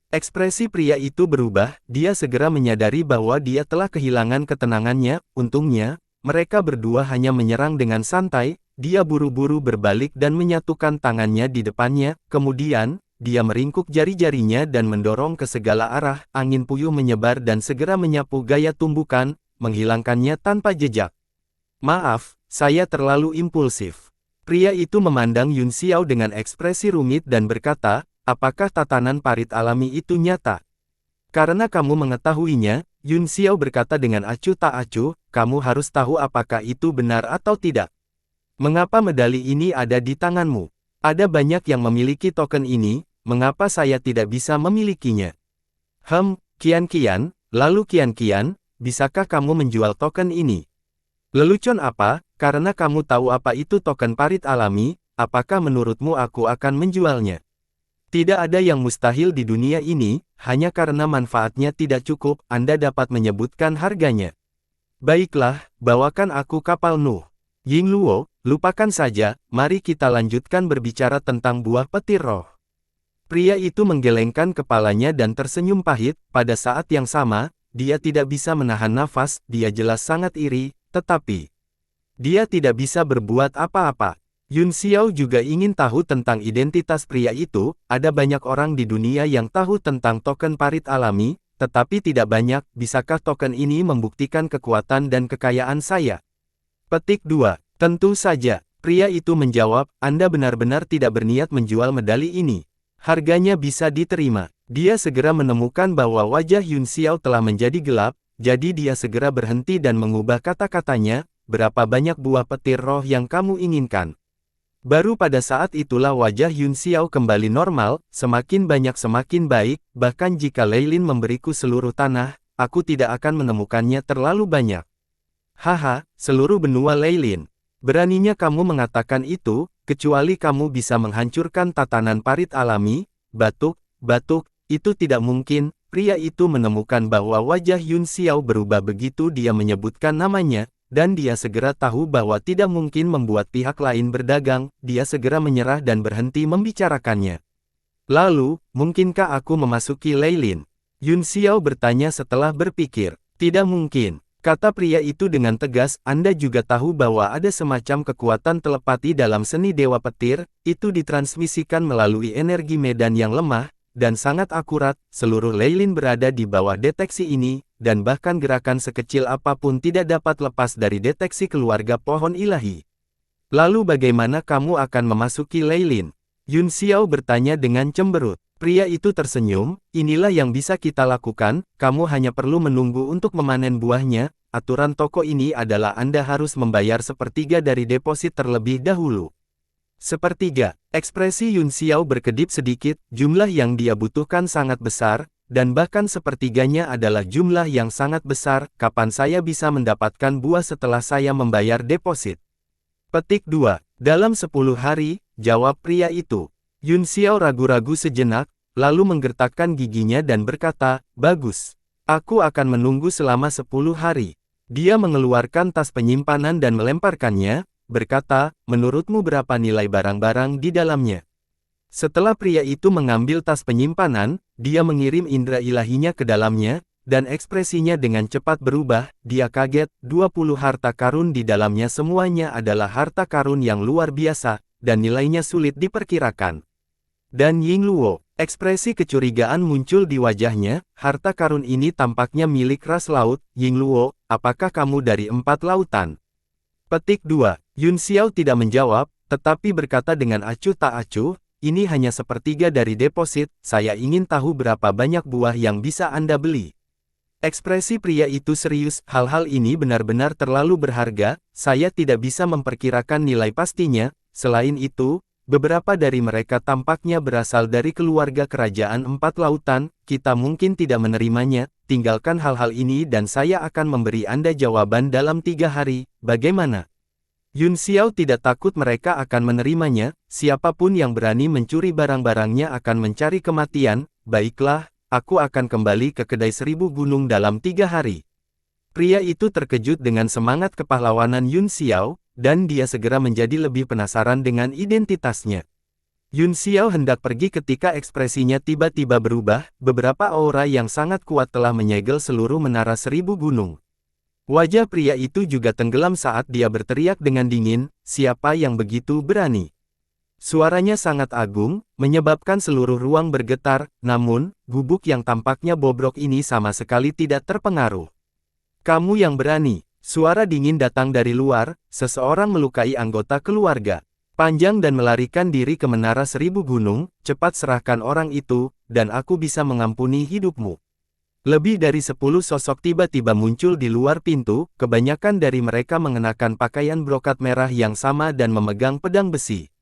Ekspresi pria itu berubah, dia segera menyadari bahwa dia telah kehilangan ketenangannya. Untungnya, mereka berdua hanya menyerang dengan santai. Dia buru-buru berbalik dan menyatukan tangannya di depannya, kemudian, dia meringkuk jari-jarinya dan mendorong ke segala arah, angin puyuh menyebar dan segera menyapu gaya tumbukan, menghilangkannya tanpa jejak. Maaf, saya terlalu impulsif. Pria itu memandang Yun Xiao dengan ekspresi rumit dan berkata, apakah tatanan parit alami itu nyata? Karena kamu mengetahuinya, Yun Xiao berkata dengan acuh tak acuh, kamu harus tahu apakah itu benar atau tidak. Mengapa medali ini ada di tanganmu? Ada banyak yang memiliki token ini, mengapa saya tidak bisa memilikinya? Kian-Kian, lalu Kian-Kian, bisakah kamu menjual token ini? Lelucon apa, karena kamu tahu apa itu token parit alami, apakah menurutmu aku akan menjualnya? Tidak ada yang mustahil di dunia ini, hanya karena manfaatnya tidak cukup, Anda dapat menyebutkan harganya. Baiklah, bawakan aku kapal Nuh. Yingluo, lupakan saja, mari kita lanjutkan berbicara tentang buah petir roh. Pria itu menggelengkan kepalanya dan tersenyum pahit, pada saat yang sama, dia tidak bisa menahan nafas, dia jelas sangat iri, tetapi dia tidak bisa berbuat apa-apa. Yun Xiao juga ingin tahu tentang identitas pria itu, ada banyak orang di dunia yang tahu tentang token parit alami, tetapi tidak banyak, bisakah token ini membuktikan kekuatan dan kekayaan saya? Petik 2. Tentu saja, pria itu menjawab, Anda benar-benar tidak berniat menjual medali ini. Harganya bisa diterima. Dia segera menemukan bahwa wajah Yun Xiao telah menjadi gelap, jadi dia segera berhenti dan mengubah kata-katanya, berapa banyak buah petir roh yang kamu inginkan? Baru pada saat itulah wajah Yun Xiao kembali normal, semakin banyak semakin baik, bahkan jika Leilin memberiku seluruh tanah, aku tidak akan menemukannya terlalu banyak. Haha, seluruh benua Leilin. Beraninya kamu mengatakan itu, kecuali kamu bisa menghancurkan tatanan parit alami, batuk, itu tidak mungkin. Pria itu menemukan bahwa wajah Yun Xiao berubah begitu dia menyebutkan namanya, dan dia segera tahu bahwa tidak mungkin membuat pihak lain berdagang, dia segera menyerah dan berhenti membicarakannya. Lalu, mungkinkah aku memasuki Leilin? Yun Xiao bertanya setelah berpikir. Tidak mungkin. Kata pria itu dengan tegas, Anda juga tahu bahwa ada semacam kekuatan telepati dalam seni Dewa Petir, itu ditransmisikan melalui energi medan yang lemah, dan sangat akurat, seluruh Leilin berada di bawah deteksi ini, dan bahkan gerakan sekecil apapun tidak dapat lepas dari deteksi keluarga pohon ilahi. Lalu bagaimana kamu akan memasuki Leilin? Yun Xiao bertanya dengan cemberut. Pria itu tersenyum, inilah yang bisa kita lakukan, kamu hanya perlu menunggu untuk memanen buahnya, aturan toko ini adalah Anda harus membayar sepertiga dari deposit terlebih dahulu. Sepertiga, ekspresi Yun Xiao berkedip sedikit, jumlah yang dia butuhkan sangat besar, dan bahkan sepertiganya adalah jumlah yang sangat besar, kapan saya bisa mendapatkan buah setelah saya membayar deposit? Petik 2. Dalam 10 hari, jawab pria itu. Yun Xiao ragu-ragu sejenak, lalu menggertakkan giginya dan berkata, bagus. Aku akan menunggu selama 10 hari. Dia mengeluarkan tas penyimpanan dan melemparkannya, berkata, menurutmu berapa nilai barang-barang di dalamnya? Setelah pria itu mengambil tas penyimpanan, dia mengirim indera ilahinya ke dalamnya, dan ekspresinya dengan cepat berubah, dia kaget, 20 harta karun di dalamnya semuanya adalah harta karun yang luar biasa, dan nilainya sulit diperkirakan. Dan Yingluo, ekspresi kecurigaan muncul di wajahnya, harta karun ini tampaknya milik ras laut, Yingluo, apakah kamu dari 4 lautan? Petik 2. Yun Xiao tidak menjawab, tetapi berkata dengan acuh tak acuh, ini hanya sepertiga dari deposit, saya ingin tahu berapa banyak buah yang bisa Anda beli. Ekspresi pria itu serius, hal-hal ini benar-benar terlalu berharga, saya tidak bisa memperkirakan nilai pastinya, selain itu, beberapa dari mereka tampaknya berasal dari keluarga kerajaan 4 lautan, kita mungkin tidak menerimanya, tinggalkan hal-hal ini dan saya akan memberi Anda jawaban dalam 3 hari, bagaimana? Yun Xiao tidak takut mereka akan menerimanya, siapapun yang berani mencuri barang-barangnya akan mencari kematian. Baiklah, aku akan kembali ke kedai 1000 gunung dalam 3 hari. Pria itu terkejut dengan semangat kepahlawanan Yun Xiao, dan dia segera menjadi lebih penasaran dengan identitasnya. Yun Xiao hendak pergi ketika ekspresinya tiba-tiba berubah, beberapa aura yang sangat kuat telah menyegel seluruh menara 1000 gunung. Wajah pria itu juga tenggelam saat dia berteriak dengan dingin, "Siapa yang begitu berani?" Suaranya sangat agung, menyebabkan seluruh ruang bergetar, namun, gubuk yang tampaknya bobrok ini sama sekali tidak terpengaruh. "Kamu yang berani." Suara dingin datang dari luar, seseorang melukai anggota keluarga panjang dan melarikan diri ke menara 1000 gunung, "Cepat serahkan orang itu, dan aku bisa mengampuni hidupmu." Lebih dari 10 sosok tiba-tiba muncul di luar pintu, kebanyakan dari mereka mengenakan pakaian brokat merah yang sama dan memegang pedang besi.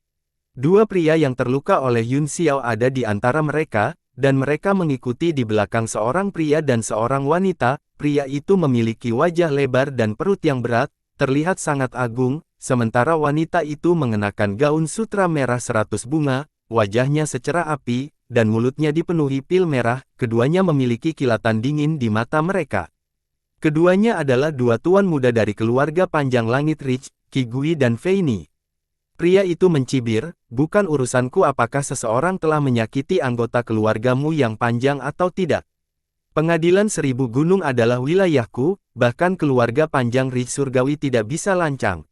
Dua pria yang terluka oleh Yun Xiao ada di antara mereka, dan mereka mengikuti di belakang seorang pria dan seorang wanita. Pria itu memiliki wajah lebar dan perut yang berat, terlihat sangat agung, sementara wanita itu mengenakan gaun sutra merah 100 bunga, wajahnya secerah api, dan mulutnya dipenuhi pil merah. Keduanya memiliki kilatan dingin di mata mereka. Keduanya adalah dua tuan muda dari keluarga panjang langit Rich, Qi Gui dan Fei Ni. Pria itu mencibir, "Bukan urusanku apakah seseorang telah menyakiti anggota keluargamu yang panjang atau tidak. Pengadilan 1000 gunung adalah wilayahku, bahkan keluarga panjang Rich surgawi tidak bisa lancang."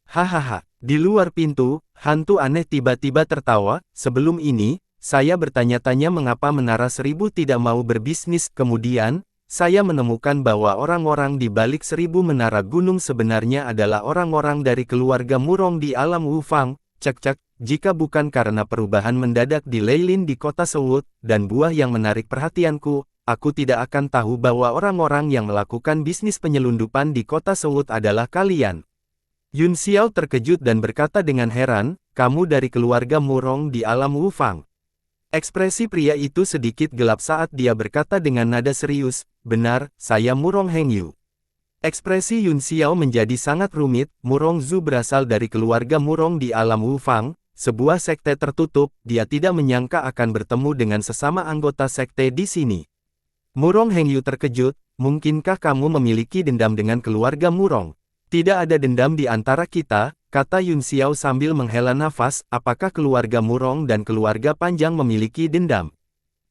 Hahaha, di luar pintu, hantu aneh tiba-tiba tertawa. "Sebelum ini, saya bertanya-tanya mengapa Menara 1000 tidak mau berbisnis. Kemudian, saya menemukan bahwa orang-orang di balik 1000 menara gunung sebenarnya adalah orang-orang dari keluarga Murong di alam Wufang. Cek-cek, jika bukan karena perubahan mendadak di Leilin di kota Sewut, dan buah yang menarik perhatianku, aku tidak akan tahu bahwa orang-orang yang melakukan bisnis penyelundupan di kota Sewut adalah kalian." Yun Xiao terkejut dan berkata dengan heran, "Kamu dari keluarga Murong di alam Wufang?" Ekspresi pria itu sedikit gelap saat dia berkata dengan nada serius, "Benar, saya Murong Hengyu." Ekspresi Yun Xiao menjadi sangat rumit. Murong Zhu berasal dari keluarga Murong di alam Wufang, sebuah sekte tertutup. Dia tidak menyangka akan bertemu dengan sesama anggota sekte di sini. Murong Hengyu terkejut, "Mungkinkah kamu memiliki dendam dengan keluarga Murong?" "Tidak ada dendam di antara kita," kata Yun Xiao sambil menghela nafas. "Apakah keluarga Murong dan keluarga panjang memiliki dendam?"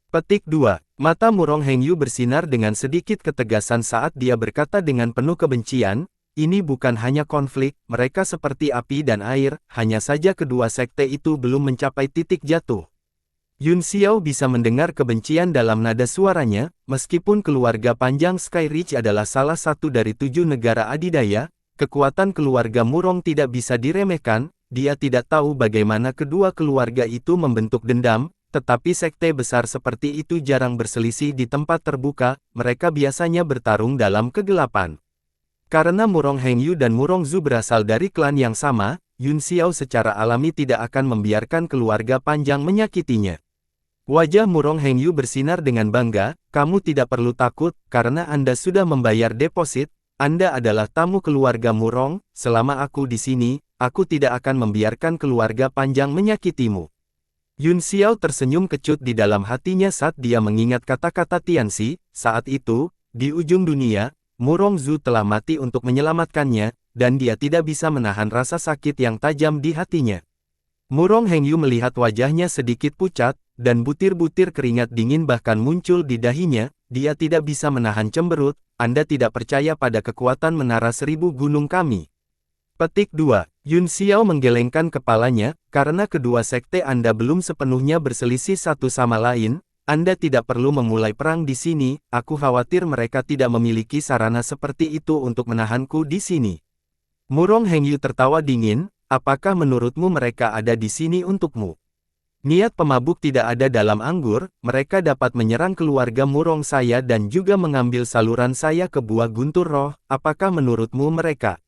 Petik 2. Mata Murong Hengyu bersinar dengan sedikit ketegasan saat dia berkata dengan penuh kebencian, "Ini bukan hanya konflik, mereka seperti api dan air, hanya saja kedua sekte itu belum mencapai titik jatuh." Yun Xiao bisa mendengar kebencian dalam nada suaranya, meskipun keluarga panjang Sky Ridge adalah salah satu dari 7 negara adidaya, kekuatan keluarga Murong tidak bisa diremehkan. Dia tidak tahu bagaimana kedua keluarga itu membentuk dendam, tetapi sekte besar seperti itu jarang berselisih di tempat terbuka, mereka biasanya bertarung dalam kegelapan. Karena Murong Hengyu dan Murong Zhu berasal dari klan yang sama, Yun Xiao secara alami tidak akan membiarkan keluarga panjang menyakitinya. Wajah Murong Hengyu bersinar dengan bangga, "Kamu tidak perlu takut, karena Anda sudah membayar deposit. Anda adalah tamu keluarga Murong, selama aku di sini, aku tidak akan membiarkan keluarga panjang menyakitimu." Yun Xiao tersenyum kecut di dalam hatinya saat dia mengingat kata-kata Tianxi. Saat itu, di ujung dunia, Murong Zhu telah mati untuk menyelamatkannya, dan dia tidak bisa menahan rasa sakit yang tajam di hatinya. Murong Hengyu melihat wajahnya sedikit pucat, dan butir-butir keringat dingin bahkan muncul di dahinya. Dia tidak bisa menahan cemberut. "Anda tidak percaya pada kekuatan Menara 1000 gunung kami?" Petik 2. Yun Xiao menggelengkan kepalanya, "Karena kedua sekte Anda belum sepenuhnya berselisih satu sama lain, Anda tidak perlu memulai perang di sini. Aku khawatir mereka tidak memiliki sarana seperti itu untuk menahanku di sini." Murong Hengyu tertawa dingin, "Apakah menurutmu mereka ada di sini untukmu? Niat pemabuk tidak ada dalam anggur, mereka dapat menyerang keluarga Murong saya dan juga mengambil saluran saya ke buah guntur roh. Apakah menurutmu mereka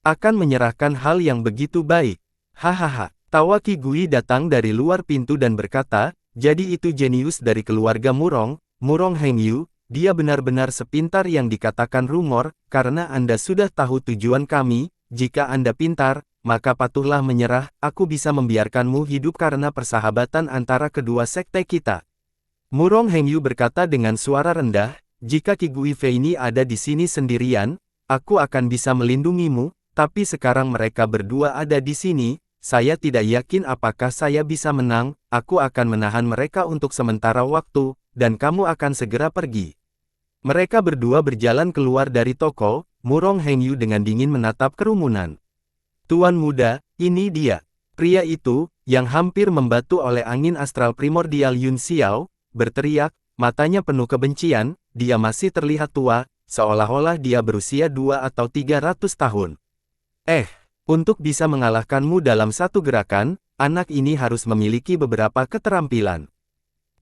akan menyerahkan hal yang begitu baik?" Hahaha. Tawa Qi Gui datang dari luar pintu dan berkata, "Jadi itu jenius dari keluarga Murong, Murong Hengyu, dia benar-benar sepintar yang dikatakan rumor. Karena Anda sudah tahu tujuan kami, jika Anda pintar, maka patuhlah menyerah, aku bisa membiarkanmu hidup karena persahabatan antara kedua sekte kita. Murong Hengyu berkata dengan suara rendah, jika Qi Guifei ini ada di sini sendirian, aku akan bisa melindungimu, tapi sekarang mereka berdua ada di sini, saya tidak yakin apakah saya bisa menang, aku akan menahan mereka untuk sementara waktu, dan kamu akan segera pergi. Mereka berdua berjalan keluar dari toko, Murong Hengyu dengan dingin menatap kerumunan. Tuan muda, ini dia. Pria itu, yang hampir membatu oleh angin astral primordial Yun Xiao, berteriak, matanya penuh kebencian, dia masih terlihat tua, seolah-olah dia berusia 2 atau 300 tahun. Untuk bisa mengalahkanmu dalam satu gerakan, anak ini harus memiliki beberapa keterampilan.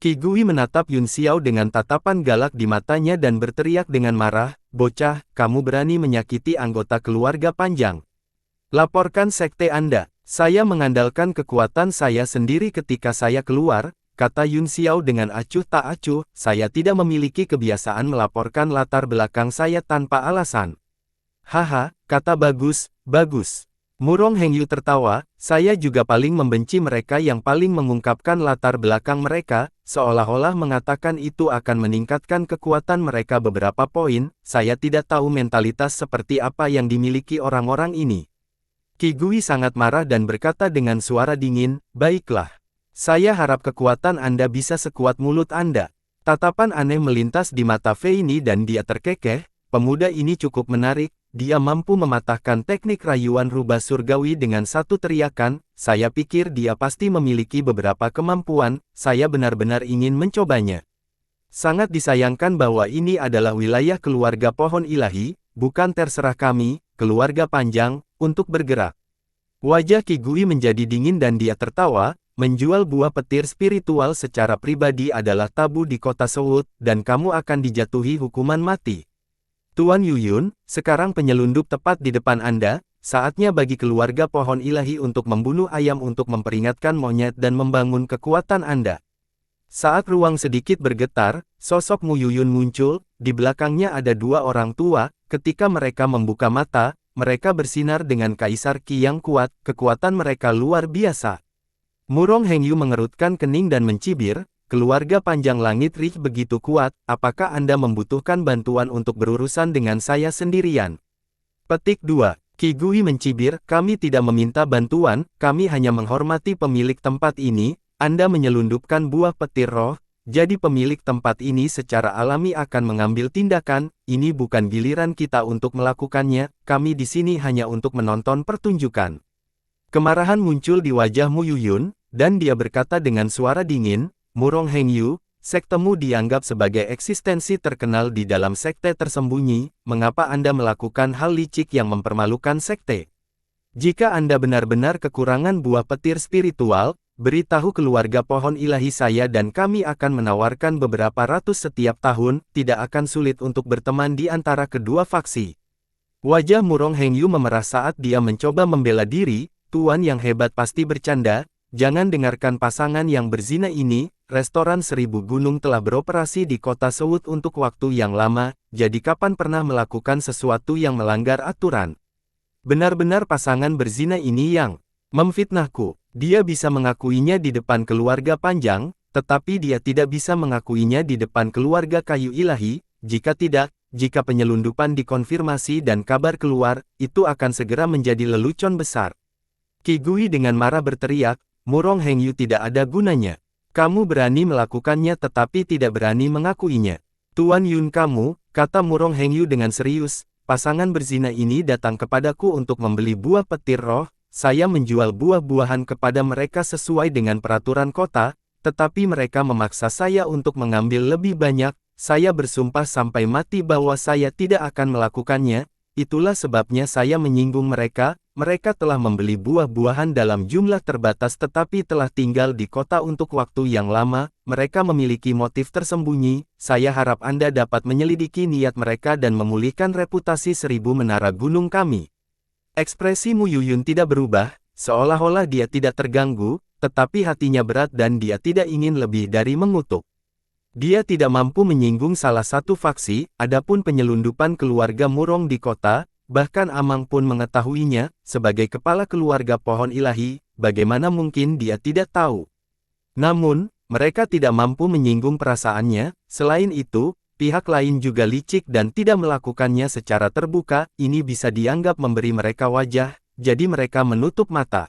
Qi Gui menatap Yun Xiao dengan tatapan galak di matanya dan berteriak dengan marah, bocah, kamu berani menyakiti anggota keluarga Panjang. Laporkan sekte Anda. Saya mengandalkan kekuatan saya sendiri ketika saya keluar, kata Yun Xiao dengan acuh tak acuh, saya tidak memiliki kebiasaan melaporkan latar belakang saya tanpa alasan. Haha, kata bagus. Murong Hengyu tertawa, saya juga paling membenci mereka yang paling mengungkapkan latar belakang mereka, seolah-olah mengatakan itu akan meningkatkan kekuatan mereka beberapa poin, saya tidak tahu mentalitas seperti apa yang dimiliki orang-orang ini. Qi Gui sangat marah dan berkata dengan suara dingin, baiklah. Saya harap kekuatan Anda bisa sekuat mulut Anda. Tatapan aneh melintas di mata Fei Ni dan dia terkekeh, pemuda ini cukup menarik, dia mampu mematahkan teknik rayuan rubah surgawi dengan satu teriakan, saya pikir dia pasti memiliki beberapa kemampuan, saya benar-benar ingin mencobanya. Sangat disayangkan bahwa ini adalah wilayah keluarga pohon ilahi, bukan terserah kami, keluarga Panjang, untuk bergerak. Wajah Qi Gui menjadi dingin dan dia tertawa, menjual buah petir spiritual secara pribadi adalah tabu di kota Seoul, dan kamu akan dijatuhi hukuman mati. Tuan Yuyun, sekarang penyelundup tepat di depan Anda, saatnya bagi keluarga pohon ilahi untuk membunuh ayam untuk memperingatkan monyet dan membangun kekuatan Anda. Saat ruang sedikit bergetar, sosok Mu Yuyun muncul, di belakangnya ada dua orang tua, ketika mereka membuka mata, mereka bersinar dengan kaisar Qi yang kuat, kekuatan mereka luar biasa. Murong Hengyu mengerutkan kening dan mencibir, keluarga Panjang Langit Rich begitu kuat, apakah Anda membutuhkan bantuan untuk berurusan dengan saya sendirian? Petik 2. Qi Gui mencibir, kami tidak meminta bantuan, kami hanya menghormati pemilik tempat ini, Anda menyelundupkan buah petir roh, jadi pemilik tempat ini secara alami akan mengambil tindakan, ini bukan giliran kita untuk melakukannya, kami di sini hanya untuk menonton pertunjukan. Kemarahan muncul di wajah Mu Yuyun, dan dia berkata dengan suara dingin, Murong Hengyu, sektemu dianggap sebagai eksistensi terkenal di dalam sekte tersembunyi, mengapa Anda melakukan hal licik yang mempermalukan sekte? Jika Anda benar-benar kekurangan buah petir spiritual, beritahu keluarga pohon ilahi saya dan kami akan menawarkan beberapa ratus setiap tahun, tidak akan sulit untuk berteman di antara kedua faksi. Wajah Murong Hengyu memerah saat dia mencoba membela diri, Tuan yang hebat pasti bercanda, jangan dengarkan pasangan yang berzina ini, restoran 1000 gunung telah beroperasi di kota Seoul untuk waktu yang lama, jadi kapan pernah melakukan sesuatu yang melanggar aturan? Benar-benar pasangan berzina ini yang memfitnahku. Dia bisa mengakuinya di depan keluarga Panjang, tetapi dia tidak bisa mengakuinya di depan keluarga kayu ilahi, jika tidak, jika penyelundupan dikonfirmasi dan kabar keluar, itu akan segera menjadi lelucon besar. Qi Gui dengan marah berteriak, Murong Hengyu tidak ada gunanya. Kamu berani melakukannya tetapi tidak berani mengakuinya. Tuan Yun kamu, kata Murong Hengyu dengan serius, pasangan berzina ini datang kepadaku untuk membeli buah petir roh, saya menjual buah-buahan kepada mereka sesuai dengan peraturan kota, tetapi mereka memaksa saya untuk mengambil lebih banyak, saya bersumpah sampai mati bahwa saya tidak akan melakukannya, itulah sebabnya saya menyinggung mereka, mereka telah membeli buah-buahan dalam jumlah terbatas tetapi telah tinggal di kota untuk waktu yang lama, mereka memiliki motif tersembunyi, saya harap Anda dapat menyelidiki niat mereka dan memulihkan reputasi 1000 menara gunung kami. Ekspresi Mu Yuyun tidak berubah, seolah-olah dia tidak terganggu, tetapi hatinya berat dan dia tidak ingin lebih dari mengutuk. Dia tidak mampu menyinggung salah satu faksi, adapun penyelundupan keluarga Murong di kota, bahkan Amang pun mengetahuinya, sebagai kepala keluarga pohon ilahi, bagaimana mungkin dia tidak tahu. Namun, mereka tidak mampu menyinggung perasaannya, selain itu, pihak lain juga licik dan tidak melakukannya secara terbuka, ini bisa dianggap memberi mereka wajah, jadi mereka menutup mata.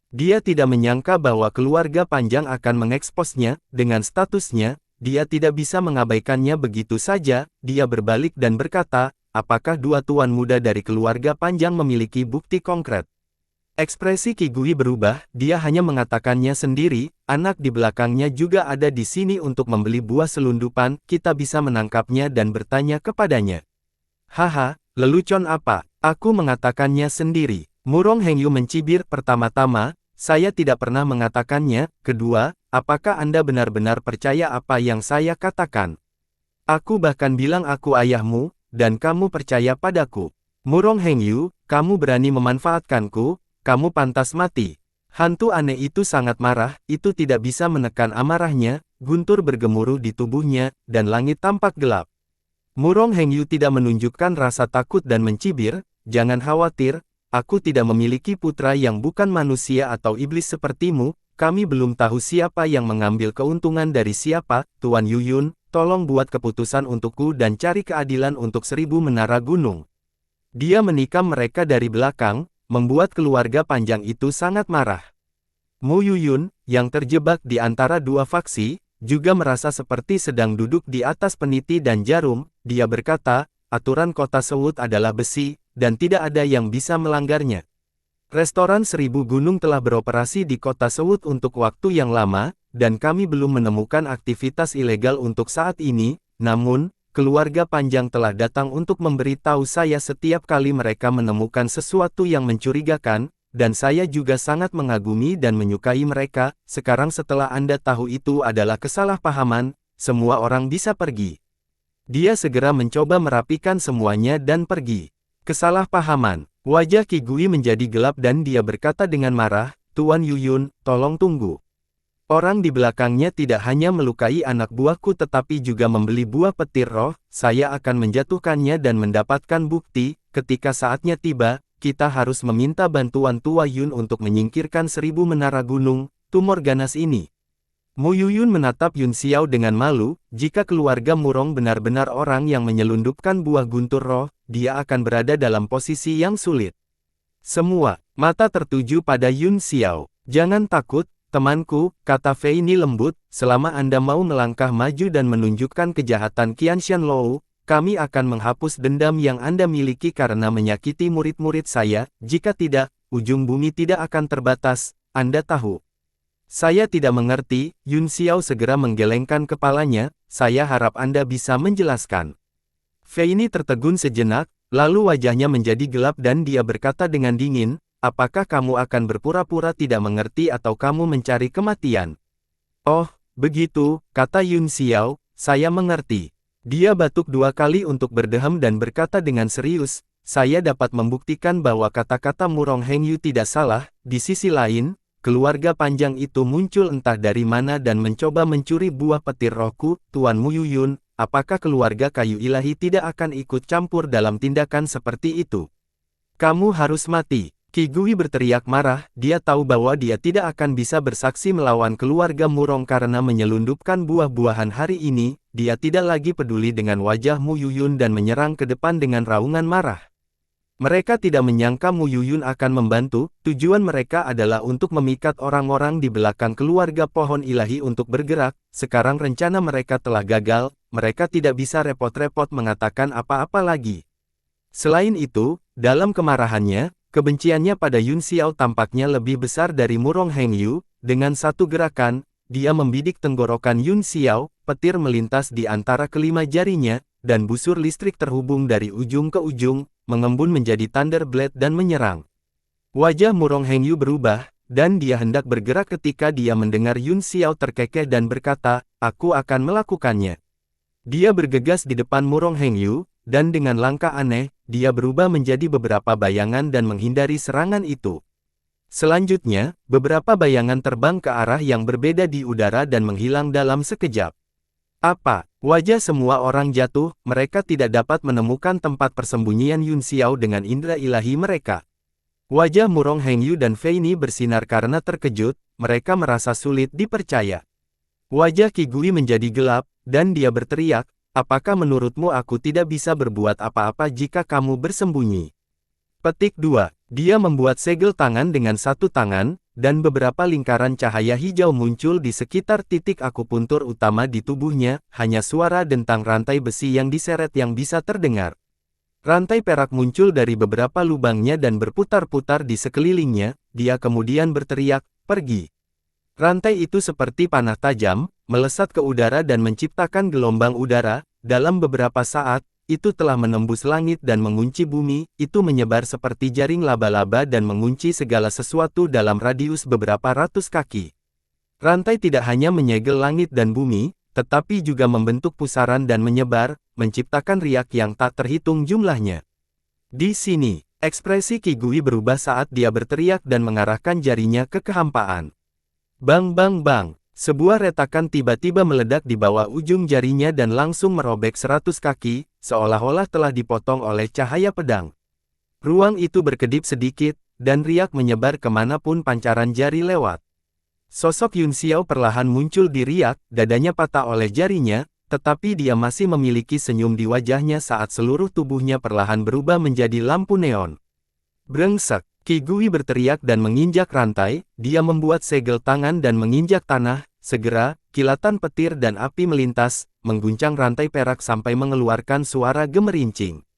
Dia tidak menyangka bahwa keluarga panjang akan mengeksposnya, dengan statusnya, dia tidak bisa mengabaikannya begitu saja, dia berbalik dan berkata, apakah dua tuan muda dari keluarga panjang memiliki bukti konkret? Ekspresi Qi Gui berubah, dia hanya mengatakannya sendiri, anak di belakangnya juga ada di sini untuk membeli buah selundupan, kita bisa menangkapnya dan bertanya kepadanya. Haha, lelucon apa? Aku mengatakannya sendiri. Murong Hengyu mencibir pertama-tama, saya tidak pernah mengatakannya, kedua, apakah Anda benar-benar percaya apa yang saya katakan? Aku bahkan bilang aku ayahmu, dan kamu percaya padaku. Murong Hengyu, kamu berani memanfaatkanku, kamu pantas mati. Hantu aneh itu sangat marah, itu tidak bisa menekan amarahnya, guntur bergemuruh di tubuhnya, dan langit tampak gelap. Murong Hengyu tidak menunjukkan rasa takut dan mencibir, jangan khawatir, aku tidak memiliki putra yang bukan manusia atau iblis sepertimu, kami belum tahu siapa yang mengambil keuntungan dari siapa, Tuan Yuyun, tolong buat keputusan untukku dan cari keadilan untuk 1000 menara gunung. Dia menikam mereka dari belakang, membuat keluarga panjang itu sangat marah. Mu Yuyun, yang terjebak di antara dua faksi, juga merasa seperti sedang duduk di atas peniti dan jarum, dia berkata, aturan kota Sewut adalah besi, dan tidak ada yang bisa melanggarnya. Restoran 1000 Gunung telah beroperasi di kota Sewut untuk waktu yang lama, dan kami belum menemukan aktivitas ilegal untuk saat ini, namun, keluarga panjang telah datang untuk memberitahu saya setiap kali mereka menemukan sesuatu yang mencurigakan, dan saya juga sangat mengagumi dan menyukai mereka. Sekarang setelah Anda tahu itu adalah kesalahpahaman, semua orang bisa pergi. Dia segera mencoba merapikan semuanya dan pergi. Kesalahpahaman. Wajah Qi Gui menjadi gelap dan dia berkata dengan marah, Tuan Yuyun, tolong tunggu. Orang di belakangnya tidak hanya melukai anak buahku tetapi juga membeli buah petir roh, saya akan menjatuhkannya dan mendapatkan bukti, ketika saatnya tiba, kita harus meminta bantuan Tua Yun untuk menyingkirkan 1000 menara gunung, tumor ganas ini. Mu Yuyun menatap Yun Xiao dengan malu, jika keluarga Murong benar-benar orang yang menyelundupkan buah guntur roh, dia akan berada dalam posisi yang sulit. Semua mata tertuju pada Yun Xiao. Jangan takut, temanku, kata Fei Ni lembut, selama Anda mau melangkah maju dan menunjukkan kejahatan Qianshan Lou, kami akan menghapus dendam yang Anda miliki karena menyakiti murid-murid saya, jika tidak, ujung bumi tidak akan terbatas, Anda tahu. Saya tidak mengerti, Yun Xiao segera menggelengkan kepalanya, saya harap Anda bisa menjelaskan. Fei Ni tertegun sejenak, lalu wajahnya menjadi gelap dan dia berkata dengan dingin, apakah kamu akan berpura-pura tidak mengerti atau kamu mencari kematian? Oh, begitu, kata Yun Xiao, saya mengerti. Dia batuk 2 kali untuk berdehem dan berkata dengan serius, saya dapat membuktikan bahwa kata-kata Murong Hengyu tidak salah, di sisi lain, keluarga panjang itu muncul entah dari mana dan mencoba mencuri buah petir rohku, Tuan Mu Yuyun, apakah keluarga kayu ilahi tidak akan ikut campur dalam tindakan seperti itu? Kamu harus mati. Qi Gui berteriak marah, dia tahu bahwa dia tidak akan bisa bersaksi melawan keluarga Murong karena menyelundupkan buah-buahan hari ini, dia tidak lagi peduli dengan wajah Mu Yuyun dan menyerang ke depan dengan raungan marah. Mereka tidak menyangka Mu Yuyun akan membantu, tujuan mereka adalah untuk memikat orang-orang di belakang keluarga pohon ilahi untuk bergerak, sekarang rencana mereka telah gagal, mereka tidak bisa repot-repot mengatakan apa-apa lagi. Selain itu, dalam kemarahannya, kebenciannya pada Yun Xiao tampaknya lebih besar dari Murong Hengyu, dengan satu gerakan, dia membidik tenggorokan Yun Xiao, petir melintas di antara kelima jarinya, dan busur listrik terhubung dari ujung ke ujung, mengembun menjadi Thunder Blade dan menyerang. Wajah Murong Hengyu berubah, dan dia hendak bergerak ketika dia mendengar Yun Xiao terkekeh dan berkata, aku akan melakukannya. Dia bergegas di depan Murong Hengyu, dan dengan langkah aneh, dia berubah menjadi beberapa bayangan dan menghindari serangan itu. Selanjutnya, beberapa bayangan terbang ke arah yang berbeda di udara dan menghilang dalam sekejap. Apa? Wajah semua orang jatuh, mereka tidak dapat menemukan tempat persembunyian Yun Xiao dengan indera ilahi mereka. Wajah Murong Hengyu dan Fei Ni bersinar karena terkejut, mereka merasa sulit dipercaya. Wajah Qi Gui menjadi gelap, dan dia berteriak, apakah menurutmu aku tidak bisa berbuat apa-apa jika kamu bersembunyi? Petik 2. Dia membuat segel tangan dengan satu tangan, dan beberapa lingkaran cahaya hijau muncul di sekitar titik akupuntur utama di tubuhnya, hanya suara dentang rantai besi yang diseret yang bisa terdengar. Rantai perak muncul dari beberapa lubangnya dan berputar-putar di sekelilingnya, dia kemudian berteriak, pergi. Rantai itu seperti panah tajam, melesat ke udara dan menciptakan gelombang udara, dalam beberapa saat, itu telah menembus langit dan mengunci bumi, itu menyebar seperti jaring laba-laba dan mengunci segala sesuatu dalam radius beberapa ratus kaki. Rantai tidak hanya menyegel langit dan bumi, tetapi juga membentuk pusaran dan menyebar, menciptakan riak yang tak terhitung jumlahnya. Di sini, ekspresi Qi Gui berubah saat dia berteriak dan mengarahkan jarinya ke kehampaan. Bang bang bang. Sebuah retakan tiba-tiba meledak di bawah ujung jarinya dan langsung merobek 100 kaki, seolah-olah telah dipotong oleh cahaya pedang. Ruang itu berkedip sedikit, dan riak menyebar kemanapun pancaran jari lewat. Sosok Yun Xiao perlahan muncul di riak, dadanya patah oleh jarinya, tetapi dia masih memiliki senyum di wajahnya saat seluruh tubuhnya perlahan berubah menjadi lampu neon. Brengsek! Qi Gui berteriak dan menginjak rantai, dia membuat segel tangan dan menginjak tanah, segera, kilatan petir dan api melintas, mengguncang rantai perak sampai mengeluarkan suara gemerincing.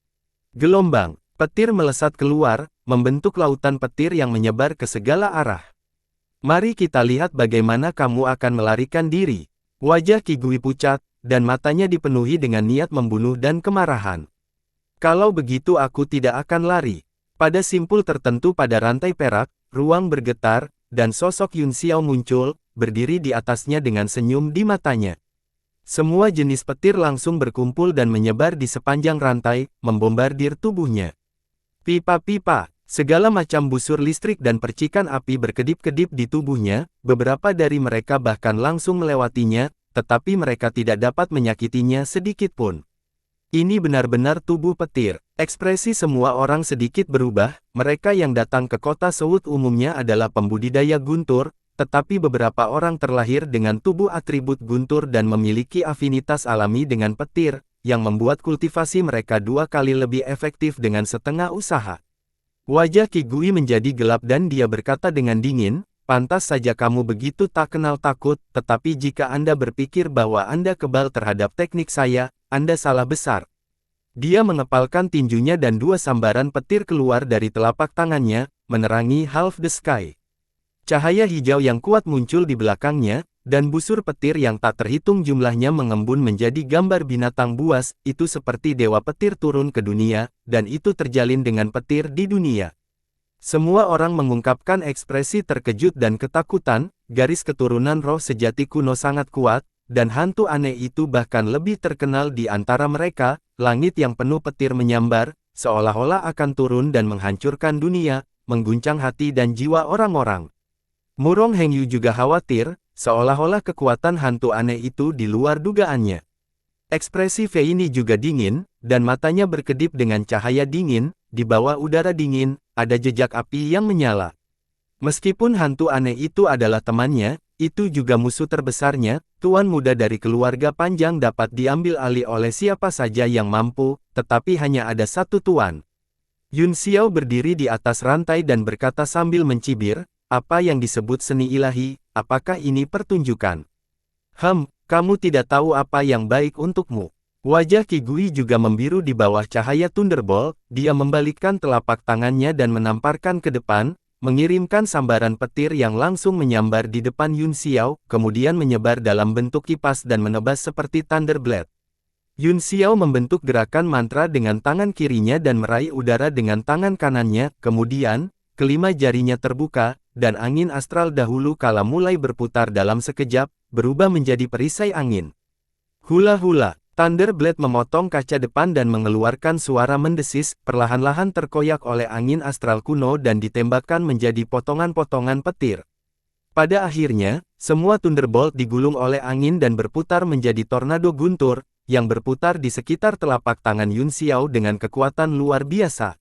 Gelombang, petir melesat keluar, membentuk lautan petir yang menyebar ke segala arah. Mari kita lihat bagaimana kamu akan melarikan diri. Wajah Qi Gui pucat, dan matanya dipenuhi dengan niat membunuh dan kemarahan. Kalau begitu aku tidak akan lari. Pada simpul tertentu pada rantai perak, ruang bergetar, dan sosok Yun Xiao muncul, berdiri di atasnya dengan senyum di matanya. Semua jenis petir langsung berkumpul dan menyebar di sepanjang rantai, membombardir tubuhnya. Pipa-pipa, segala macam busur listrik dan percikan api berkedip-kedip di tubuhnya, beberapa dari mereka bahkan langsung melewatinya, tetapi mereka tidak dapat menyakitinya sedikit pun. Ini benar-benar tubuh petir. Ekspresi semua orang sedikit berubah, mereka yang datang ke kota Seoul umumnya adalah pembudidaya guntur, tetapi beberapa orang terlahir dengan tubuh atribut guntur dan memiliki afinitas alami dengan petir, yang membuat kultivasi mereka 2 kali lebih efektif dengan setengah usaha. Wajah Qi Gui menjadi gelap dan dia berkata dengan dingin, pantas saja kamu begitu tak kenal takut, tetapi jika Anda berpikir bahwa Anda kebal terhadap teknik saya, Anda salah besar. Dia mengepalkan tinjunya dan 2 sambaran petir keluar dari telapak tangannya, menerangi half the sky. Cahaya hijau yang kuat muncul di belakangnya, dan busur petir yang tak terhitung jumlahnya mengembun menjadi gambar binatang buas, itu seperti dewa petir turun ke dunia, dan itu terjalin dengan petir di dunia. Semua orang mengungkapkan ekspresi terkejut dan ketakutan, garis keturunan roh sejati kuno sangat kuat, dan hantu aneh itu bahkan lebih terkenal di antara mereka, langit yang penuh petir menyambar, seolah-olah akan turun dan menghancurkan dunia, mengguncang hati dan jiwa orang-orang. Murong Hengyu juga khawatir, seolah-olah kekuatan hantu aneh itu di luar dugaannya. Ekspresi Fei Ni juga dingin, dan matanya berkedip dengan cahaya dingin, di bawah udara dingin, ada jejak api yang menyala. Meskipun hantu aneh itu adalah temannya, itu juga musuh terbesarnya, tuan muda dari keluarga panjang dapat diambil alih oleh siapa saja yang mampu, tetapi hanya ada satu tuan. Yun Xiao berdiri di atas rantai dan berkata sambil mencibir, apa yang disebut seni ilahi, apakah ini pertunjukan? Kamu tidak tahu apa yang baik untukmu. Wajah Qi Gui juga membiru di bawah cahaya Thunderbolt, dia membalikkan telapak tangannya dan menamparkan ke depan, mengirimkan sambaran petir yang langsung menyambar di depan Yun Xiao, kemudian menyebar dalam bentuk kipas dan menebas seperti Thunderblade. Yun Xiao membentuk gerakan mantra dengan tangan kirinya dan meraih udara dengan tangan kanannya, kemudian, kelima jarinya terbuka, dan angin astral dahulu kala mulai berputar dalam sekejap, berubah menjadi perisai angin. Hula-hula. Thunderblade memotong kaca depan dan mengeluarkan suara mendesis, perlahan-lahan terkoyak oleh angin astral kuno dan ditembakkan menjadi potongan-potongan petir. Pada akhirnya, semua Thunderbolt digulung oleh angin dan berputar menjadi tornado guntur, yang berputar di sekitar telapak tangan Yun Xiao dengan kekuatan luar biasa.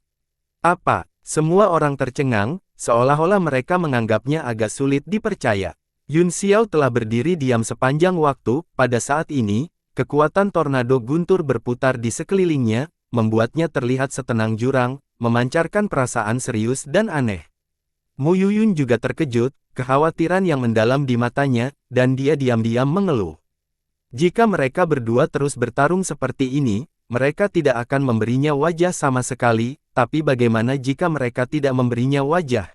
Apa? Semua orang tercengang, seolah-olah mereka menganggapnya agak sulit dipercaya. Yun Xiao telah berdiri diam sepanjang waktu. Pada saat ini, kekuatan tornado guntur berputar di sekelilingnya, membuatnya terlihat setenang jurang, memancarkan perasaan serius dan aneh. Mu Yuyun juga terkejut, kekhawatiran yang mendalam di matanya, dan dia diam-diam mengeluh. Jika mereka berdua terus bertarung seperti ini, mereka tidak akan memberinya wajah sama sekali, tapi bagaimana jika mereka tidak memberinya wajah?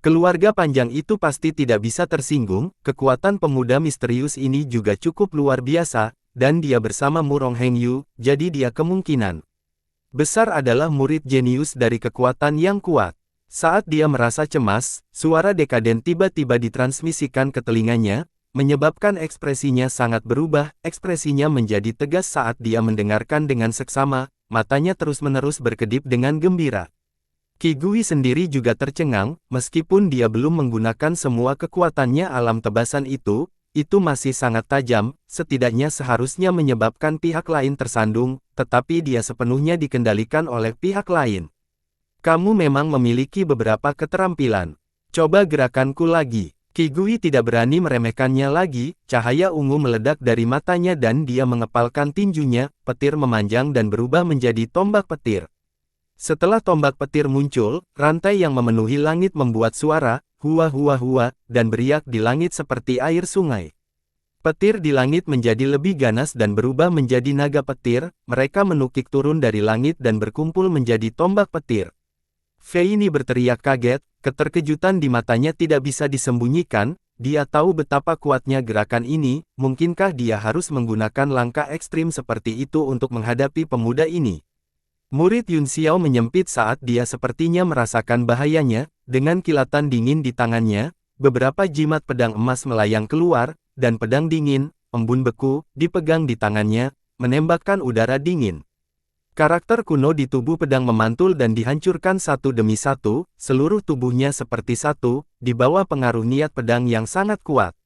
Keluarga panjang itu pasti tidak bisa tersinggung. Kekuatan pemuda misterius ini juga cukup luar biasa, dan dia bersama Murong Hengyu, jadi dia kemungkinan besar adalah murid jenius dari kekuatan yang kuat. Saat dia merasa cemas, suara dekaden tiba-tiba ditransmisikan ke telinganya, menyebabkan ekspresinya sangat berubah. Ekspresinya menjadi tegas saat dia mendengarkan dengan seksama, matanya terus-menerus berkedip dengan gembira. Qi Gui sendiri juga tercengang, meskipun dia belum menggunakan semua kekuatannya alam tebasan itu masih sangat tajam, setidaknya seharusnya menyebabkan pihak lain tersandung, tetapi dia sepenuhnya dikendalikan oleh pihak lain. Kamu memang memiliki beberapa keterampilan. Coba gerakanku lagi. Qi Gui tidak berani meremehkannya lagi, cahaya ungu meledak dari matanya dan dia mengepalkan tinjunya, petir memanjang dan berubah menjadi tombak petir. Setelah tombak petir muncul, rantai yang memenuhi langit membuat suara, hua hua hua, dan beriak di langit seperti air sungai. Petir di langit menjadi lebih ganas dan berubah menjadi naga petir, mereka menukik turun dari langit dan berkumpul menjadi tombak petir. Fei Ni berteriak kaget, keterkejutan di matanya tidak bisa disembunyikan, dia tahu betapa kuatnya gerakan ini, mungkinkah dia harus menggunakan langkah ekstrim seperti itu untuk menghadapi pemuda ini? Murid Yun Xiao menyempit saat dia sepertinya merasakan bahayanya, dengan kilatan dingin di tangannya, beberapa jimat pedang emas melayang keluar, dan pedang dingin, embun beku, dipegang di tangannya, menembakkan udara dingin. Karakter kuno di tubuh pedang memantul dan dihancurkan satu demi satu, seluruh tubuhnya seperti satu, di bawah pengaruh niat pedang yang sangat kuat.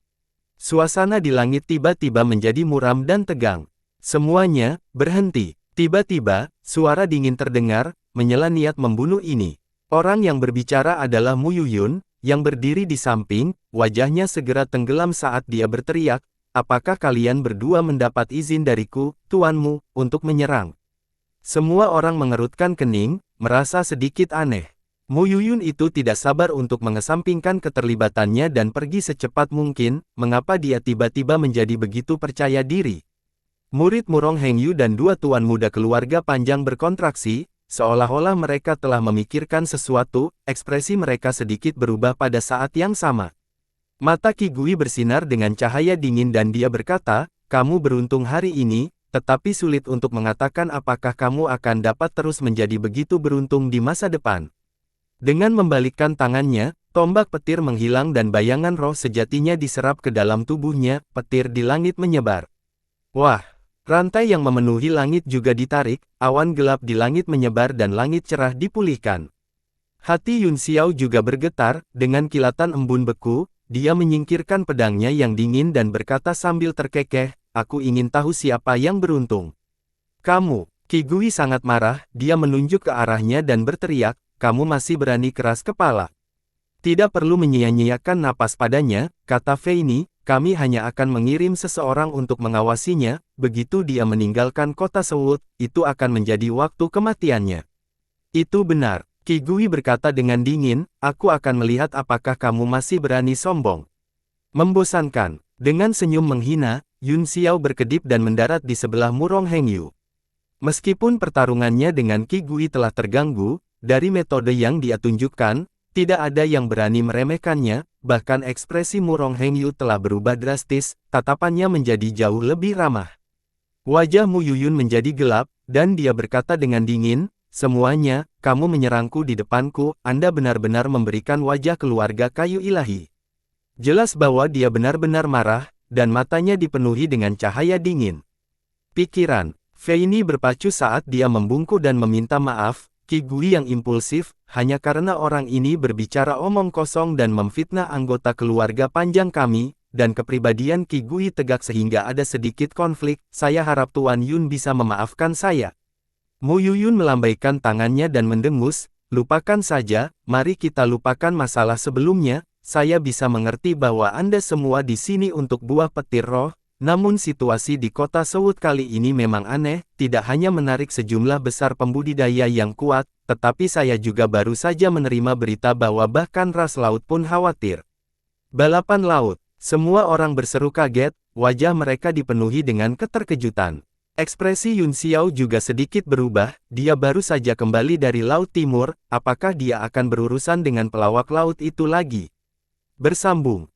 Suasana di langit tiba-tiba menjadi muram dan tegang. Semuanya berhenti. Tiba-tiba, suara dingin terdengar, menyela niat membunuh ini. Orang yang berbicara adalah Mu Yuyun, yang berdiri di samping, wajahnya segera tenggelam saat dia berteriak, apakah kalian berdua mendapat izin dariku, tuanmu, untuk menyerang? Semua orang mengerutkan kening, merasa sedikit aneh. Mu Yuyun itu tidak sabar untuk mengesampingkan keterlibatannya dan pergi secepat mungkin, mengapa dia tiba-tiba menjadi begitu percaya diri? Murid Murong Hengyu dan dua tuan muda keluarga panjang berkontraksi, seolah-olah mereka telah memikirkan sesuatu, ekspresi mereka sedikit berubah pada saat yang sama. Mata Qi Gui bersinar dengan cahaya dingin dan dia berkata, kamu beruntung hari ini, tetapi sulit untuk mengatakan apakah kamu akan dapat terus menjadi begitu beruntung di masa depan. Dengan membalikkan tangannya, tombak petir menghilang dan bayangan roh sejatinya diserap ke dalam tubuhnya, petir di langit menyebar. Wah! Rantai yang memenuhi langit juga ditarik, awan gelap di langit menyebar dan langit cerah dipulihkan. Hati Yun Xiao juga bergetar, dengan kilatan embun beku, dia menyingkirkan pedangnya yang dingin dan berkata sambil terkekeh, aku ingin tahu siapa yang beruntung. Kamu. Qi Gui sangat marah, dia menunjuk ke arahnya dan berteriak, kamu masih berani keras kepala. Tidak perlu menyia-nyiakan napas padanya, kata Fei Ni. Kami hanya akan mengirim seseorang untuk mengawasinya, begitu dia meninggalkan kota Seoul, itu akan menjadi waktu kematiannya. Itu benar, Qi Gui berkata dengan dingin, aku akan melihat apakah kamu masih berani sombong. Membosankan, dengan senyum menghina, Yun Xiao berkedip dan mendarat di sebelah Murong Hengyu. Meskipun pertarungannya dengan Qi Gui telah terganggu, dari metode yang dia tunjukkan, tidak ada yang berani meremehkannya, bahkan ekspresi Murong Hengyu telah berubah drastis, tatapannya menjadi jauh lebih ramah. Wajah Mu Yuyun menjadi gelap, dan dia berkata dengan dingin, semuanya, kamu menyerangku di depanku, Anda benar-benar memberikan wajah keluarga kayu ilahi. Jelas bahwa dia benar-benar marah, dan matanya dipenuhi dengan cahaya dingin. Pikiran, Fei Ni berpacu saat dia membungkuk dan meminta maaf, Qi Gui yang impulsif, hanya karena orang ini berbicara omong kosong dan memfitnah anggota keluarga panjang kami, dan kepribadian Qi Gui tegak sehingga ada sedikit konflik, saya harap Tuan Yun bisa memaafkan saya. Mu Yuyun melambaikan tangannya dan mendengus, lupakan saja, mari kita lupakan masalah sebelumnya, saya bisa mengerti bahwa Anda semua di sini untuk buah petir roh, namun situasi di kota Seoul kali ini memang aneh, tidak hanya menarik sejumlah besar pembudidaya yang kuat, tetapi saya juga baru saja menerima berita bahwa bahkan ras laut pun khawatir. Balapan laut, semua orang berseru kaget, wajah mereka dipenuhi dengan keterkejutan. Ekspresi Yun Xiao juga sedikit berubah, dia baru saja kembali dari Laut Timur, apakah dia akan berurusan dengan pelawak laut itu lagi? Bersambung.